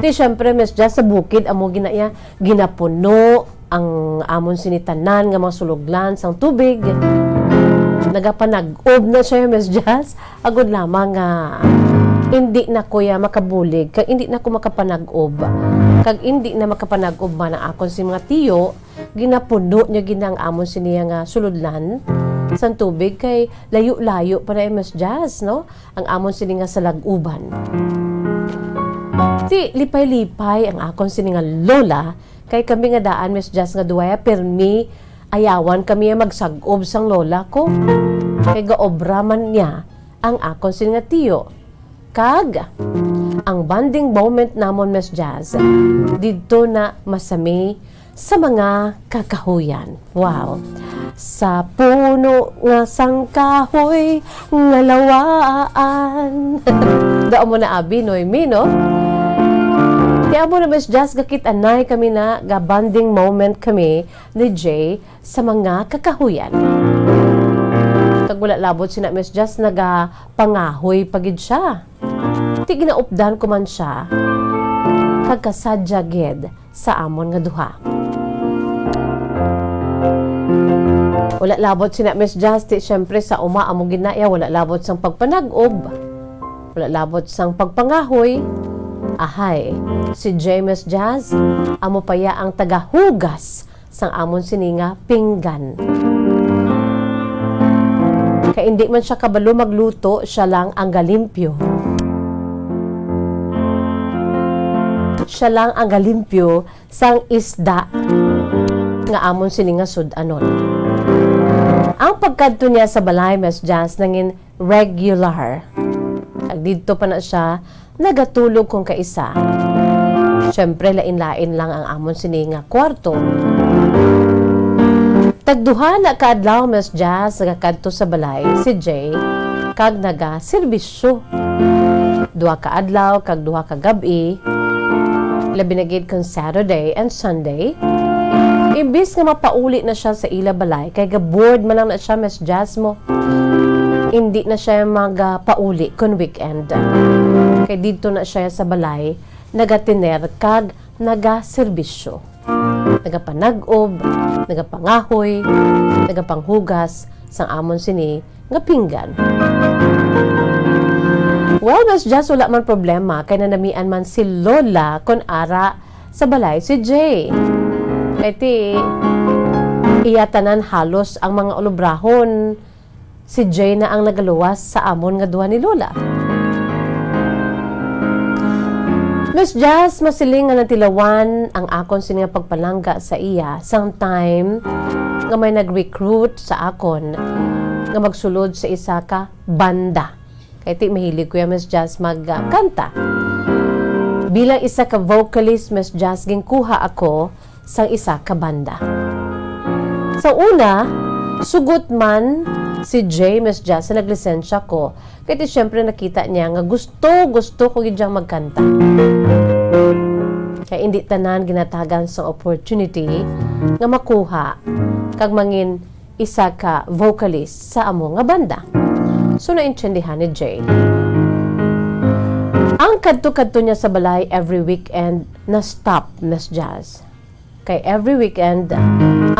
Di syempre, Miss Jazz, sa bukid amo ginaya ginapuno ang amon sinitanan nga mga suloglan sang tubig. Nagapanag-ob na siya, Miss Jazz, agud lamang nga hindi na kuya makabulig, kag hindi na ko makapanag-ob, kag hindi na makapanag-ob man ang akon si mga tiyo, ginapuno niya ginang amon siniya nga suludlan sang tubig, kay layo-layo pa na Miss Jazz, no? Ang amon sini nga sa laguban. Ti lipay-lipay ang akon sini nga lola, kay kami nga daan, Miss Jazz, nga duwaya permi ayawan kami magsag-ob sang lola ko. Kay gaobra man niya ang akon sini nga tiyo. Kag ang bonding moment namon, Miss Jazz, didto na masami sa mga kakahuyan. Wow! Sa puno nga sang kahoy nga lawaan. Dao mo na abi, Noemi, no? Kaya mo na, Miss Jazz, gakit anay kami na ga bonding moment kami ni Jay sa mga kakahuyan. Kag wala labot sina Miss Jazz, naga pangahoy pagid siya. Ti ginaupdan ko man siya, kag kasadya gid sa amon nga duha. Wala labot sina Miss Jazz, ti syempre sa uma amo ginaya, wala labot sang pagpanag-ob, wala labot sang pagpangahoy. Ahay, si Jay, Miss Jazz, amo paya ang tagahugas sang amon sininga pinggan. Kaya hindi man siya kabalo magluto, siya lang ang galimpyo. Siya lang ang galimpyo sang isda nga amon sini nga sudanon. Ang pagkadto niya sa balay Miss Jazz nangin regular. Kag dito pa na siya nagatulog kung kaisa. Siyempre lain-lain lang ang amon sini nga kwarto. Tagduha na kaadlaw Miss Jazz nagakadto sa balay si Jay kag naga serbisyo. Duha ka adlaw kag duha ka gabi. Labi na gid kung Saturday and Sunday. Imbis nga mapauli na siya sa ila balay kay ga-board man lang na siya Miss Jazz mo. Hindi na siya magpauli kung weekend. Kay dito na siya sa balay nagatiner kag naga-serbisyo. Nagapanag-ob, nagapangahoy, nagapanghugas sang amon sini nga pinggan. Well, Miss Jazz, wala man problema kay nanamian man si Lola kun ara sa balay si Jay. Kaya iyatanan halos ang mga ulubrahon. Si Jay na ang nagaluwas sa amon nga duha ni Lola. Miss Jazz, masiling nga natilawan ang akon sini nga pagpalangga sa iya sometime nga may nag-recruit sa akon nga magsulod sa isa ka banda. Kaya mahilig ko yan, Miss Jazz, magkanta. Bilang isa ka vocalist, Miss Jazz, gingkuha ako sa isa ka banda. Sa una, sugot man si Jay, Miss Jazz, sa naglisensya ko. Kaya siyempre nakita niya nga gusto ko gidyang magkanta. Kaya hindi tanan ginatagan sa opportunity nga makuha kag mangin isa ka vocalist sa amo nga banda. So, naintindihan ni Jay. Ang kadto-kadto niya sa balay every weekend na-stop, Miss Jazz. Kay every weekend,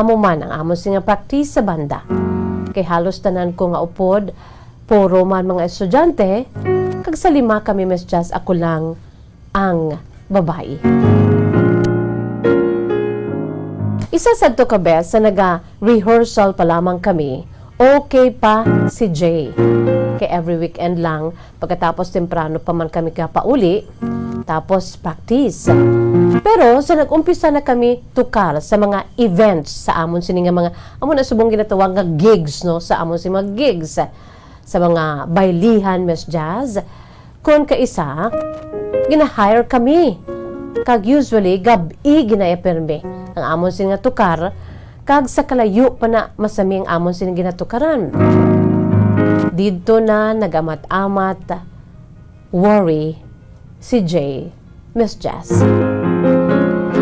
amo man ang amo singa practice sa banda. Kay halos tanan ko nga upod, puro man mga estudyante, kag sa 5 kami, Miss Jazz, ako lang ang babae. Isa sa to ka bes, sa naga-rehearsal pa lamang kami, okay pa si Jay. Kaya every weekend lang, pagkatapos temprano pa man kami kapauli, tapos practice. Pero sa nag-umpisa na kami tukar sa mga events sa amon sini nga mga amon na subong ginatawag nga gigs, no, sa amon sini mga gigs sa mga baylihan, Miss Jazz. Kung kaisa, gina-hire kami. Kag usually gabi ginaya-perme ang amon sini nga tukar. Kag sa kalayo pa na masami ang amon sining ginatukaran. Dito na nagamat-amat, worry, si Jay, Miss Jazz.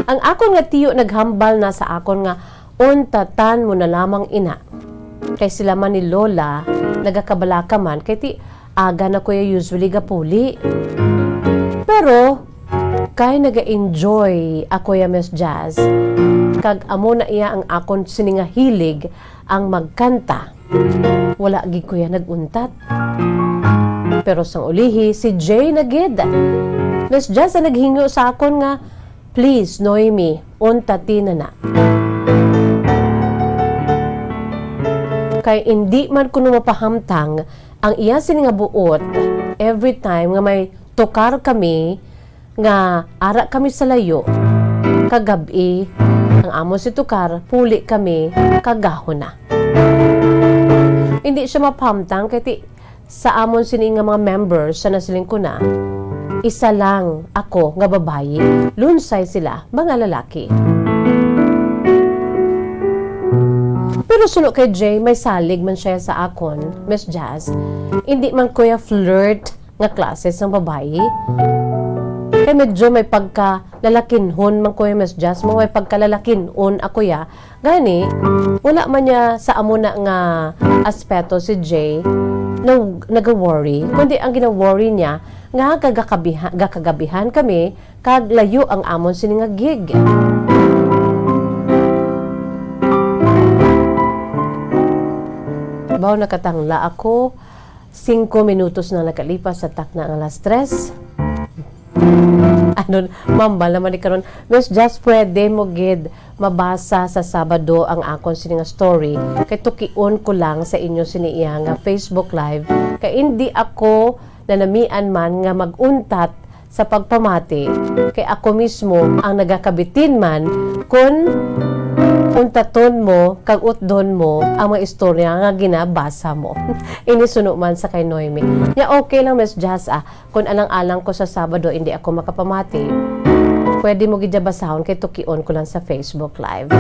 Ang akon nga tiyo naghambal na sa akon nga untatan mo na lamang ina. Kay sila man ni Lola, nagakabalaka man, kay ti aga na kuya usually gapuli. Pero, kay naga-enjoy ako ya Miss Jazz, kag amo na iya ang akon sini nga hilig ang magkanta. Wala gid ko ya naguntat. Pero sang ulihi si Jay nagid. Miss Jazz ang naghingo sa akon nga, please Noemi, untati na. Kay hindi man kuno mapahamtang ang iya sini nga buot every time nga may tukar kami nga ara kami sa layo kagabi ang amo si tukar puli kami kagahon na. Hindi siya mapamtang kaya sa amon sini nga mga members sa nasiling ko na isa lang ako nga babayi, lunsay sila mga lalaki. Pero suno kay Jay may salig man siya sa akon, Miss Jazz, hindi man kuya flirt nga klases ng babayi. Kaya medyo may pagkalalakinhon man kuya Miss Jazz, may pagkalalakinhon ako ya. Gani, wala man niya sa amo na nga aspeto si Jay na nag-worry, kundi ang gina-worry niya nga gakagabihan kami kag layo ang amon sini nga gig. Baw nakatangla ako 5 minutos na nakalipas sa takna ang alas 3. Ay, anon mambal naman ni karon. Miss just pwede mo gid mabasa sa Sabado ang akon sini nga story kay tukion ko lang sa inyo sini iya nga Facebook live kay hindi ako nanamian man nga maguntat sa pagpamati kay ako mismo ang nagakabitin man kun untaton mo kag utdon mo ang mga istorya nga ginabasa mo. Inisuno man sa kay Noemi. Ya okay lang Miss Jazz kung alang-alang ko sa Sabado hindi ako makapamati. Pwede mo gid basahon kay tukion ko lang sa Facebook live.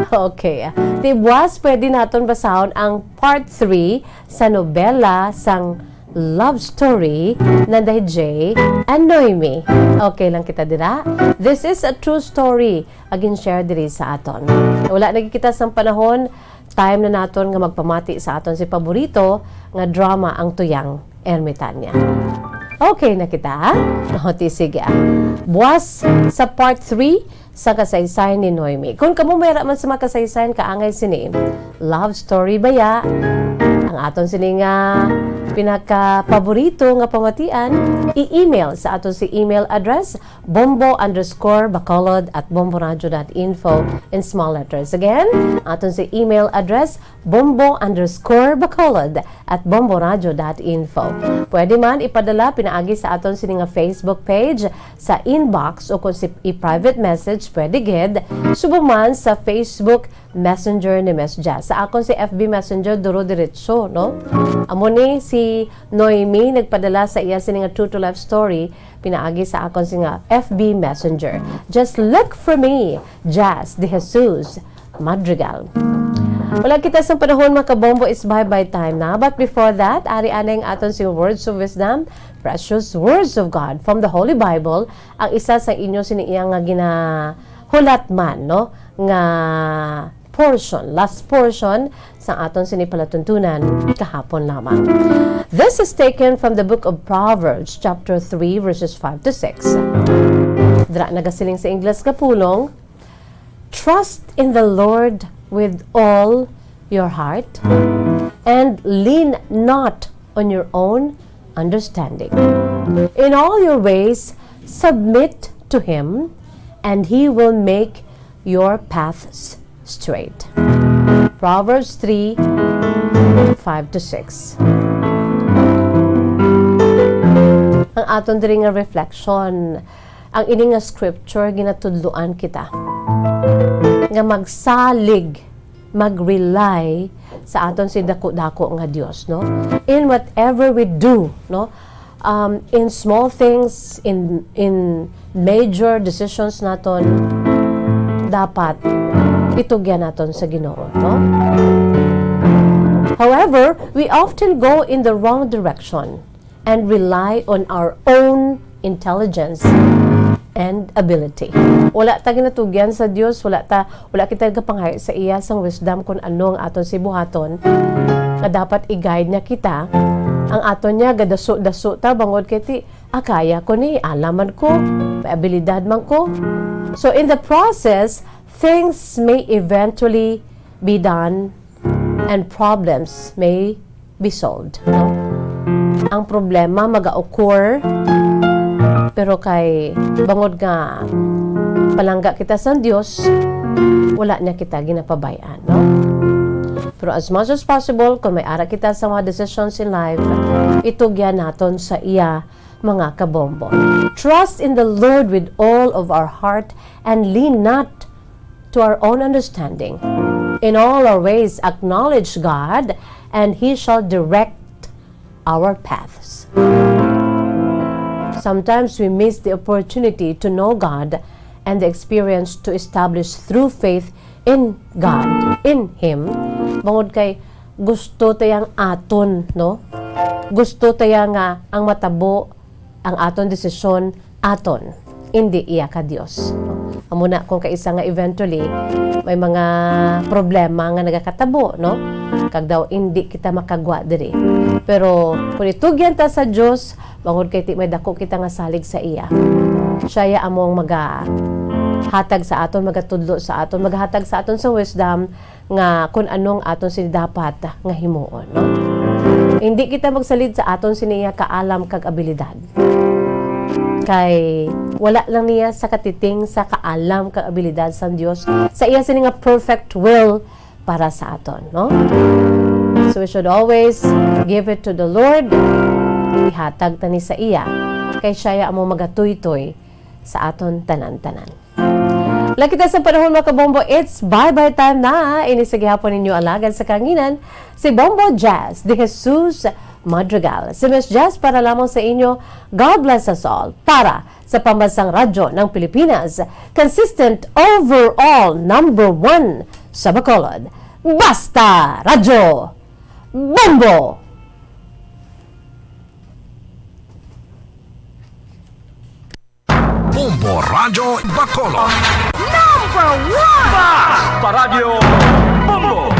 Okay. Tibwas pwede naton basahon ang part 3 sa nobela sang love story na J and Noemi. Okay lang kita dira. This is a true story. Again, share diri sa aton. Wala nagkita sa panahon, time na naton nga magpamati sa aton si paborito nga drama ang Tuyang Ermitanya. Okay na kita. Sige. Buwas sa part 3 sa kasaysayan ni Noemi. Kung kamo mayra man sa mga kasaysayan kaangay sini, love story baya ang aton sini nga pinaka-paborito nga pamatian, i-email sa aton si email address bombo_bacolod@bomboradio.info in small letters. Again, aton si email address bombo_bacolod@bomboradio.info. Pwede man ipadala pinaagi sa aton sini nga Facebook page sa inbox o kung si i-private message pwede gid subong man sa Facebook Messenger ni Miss Jazz. Sa akon si FB Messenger duro diretso, no? Amo ni si Noemi nagpadala sa iya sini nga True to Life story pinaagi sa akon si nga FB Messenger. Just look for me, Jazz de Jesus Madrigal. Wala kita sa panahon mga kabombo is bye-bye time na. But before that, ari-anay ang aton si words of wisdom, precious words of God from the Holy Bible, ang isa sa inyo siniyang nga ginahulat man, no? Nga portion, last portion sa aton sinipalatuntunan kahapon lamang. This is taken from the book of Proverbs, chapter 3, verses 5 to 6. Dra nagasiling sa Ingles kapulong, trust in the Lord with all your heart and lean not on your own understanding. In all your ways, submit to Him, and He will make your paths straight. Proverbs 3, 5 to 6. Ang aton diri nga reflection, ang ini nga scripture ginatudloan kita nga magsalig, mag-rely sa aton si dako-dako nga Dios, no? In whatever we do, no? In small things, in major decisions naton, dapat itugyan naton sa Ginoo, no? However, we often go in the wrong direction and rely on our own intelligence and ability. Wala ta ginatugyan sa Dios, wala kita gapanghay sa iya sang wisdom kung ano ang aton sibuhaton nga dapat i-guide niya kita. Ang aton niya gadaso-daso ta bangod kay ti kaya ko ni, alaman ko, may abilidad man ko. So in the process, things may eventually be done and problems may be solved, no? Ang problema maga-occur pero kay bangod nga palangga kita sa Dios, wala niya kita ginapabayaan, no? Pero as much as possible, kung may ara kita sa mga decisions in life, itugyan naton sa iya mga kabombo. Trust in the Lord with all of our heart and lean not to our own understanding. In all our ways, acknowledge God, and He shall direct our paths. Sometimes we miss the opportunity to know God and the experience to establish through faith in God, in Him. Bangod kay gusto tayang aton, no? Gusto tayang nga ang matabo ang aton desisyon aton, hindi iya ka Dios. Amo na kung kaisa nga eventually may mga problema nga nagakatabo, no? Kag daw hindi kita makagwa diri. Pero kung itugyan ta sa Dios, bangod kay ti may dako kita nga salig sa iya. Siya among hatag sa aton, magatudlo sa aton, maghatag sa aton sa wisdom nga kung anong aton sini dapat nga himuon, no? Hindi kita magsalid sa aton siniya kaalam kag abilidad. Kay wala lang niya sa katiting sa kaalam kag abilidad sa Dios sa iya sini nga perfect will para sa aton, no? So we should always give it to the Lord. Ihatag tani sa iya kay siya amo magatuy-toy sa aton tanan-tanan. Lakita sa panahon mga kabombo, it's bye-bye time na. Inisig hapon ninyo alagad sa kanginan si Bombo Jazz de Jesus Madrigal. Si Miss Jazz para lamang sa inyo, God bless us all, para sa pambansang radyo ng Pilipinas, consistent overall #1 sa Bacolod. Basta Radyo Bombo! Bombo Radio Bacolod. Number 1! Basta Radio Bombo!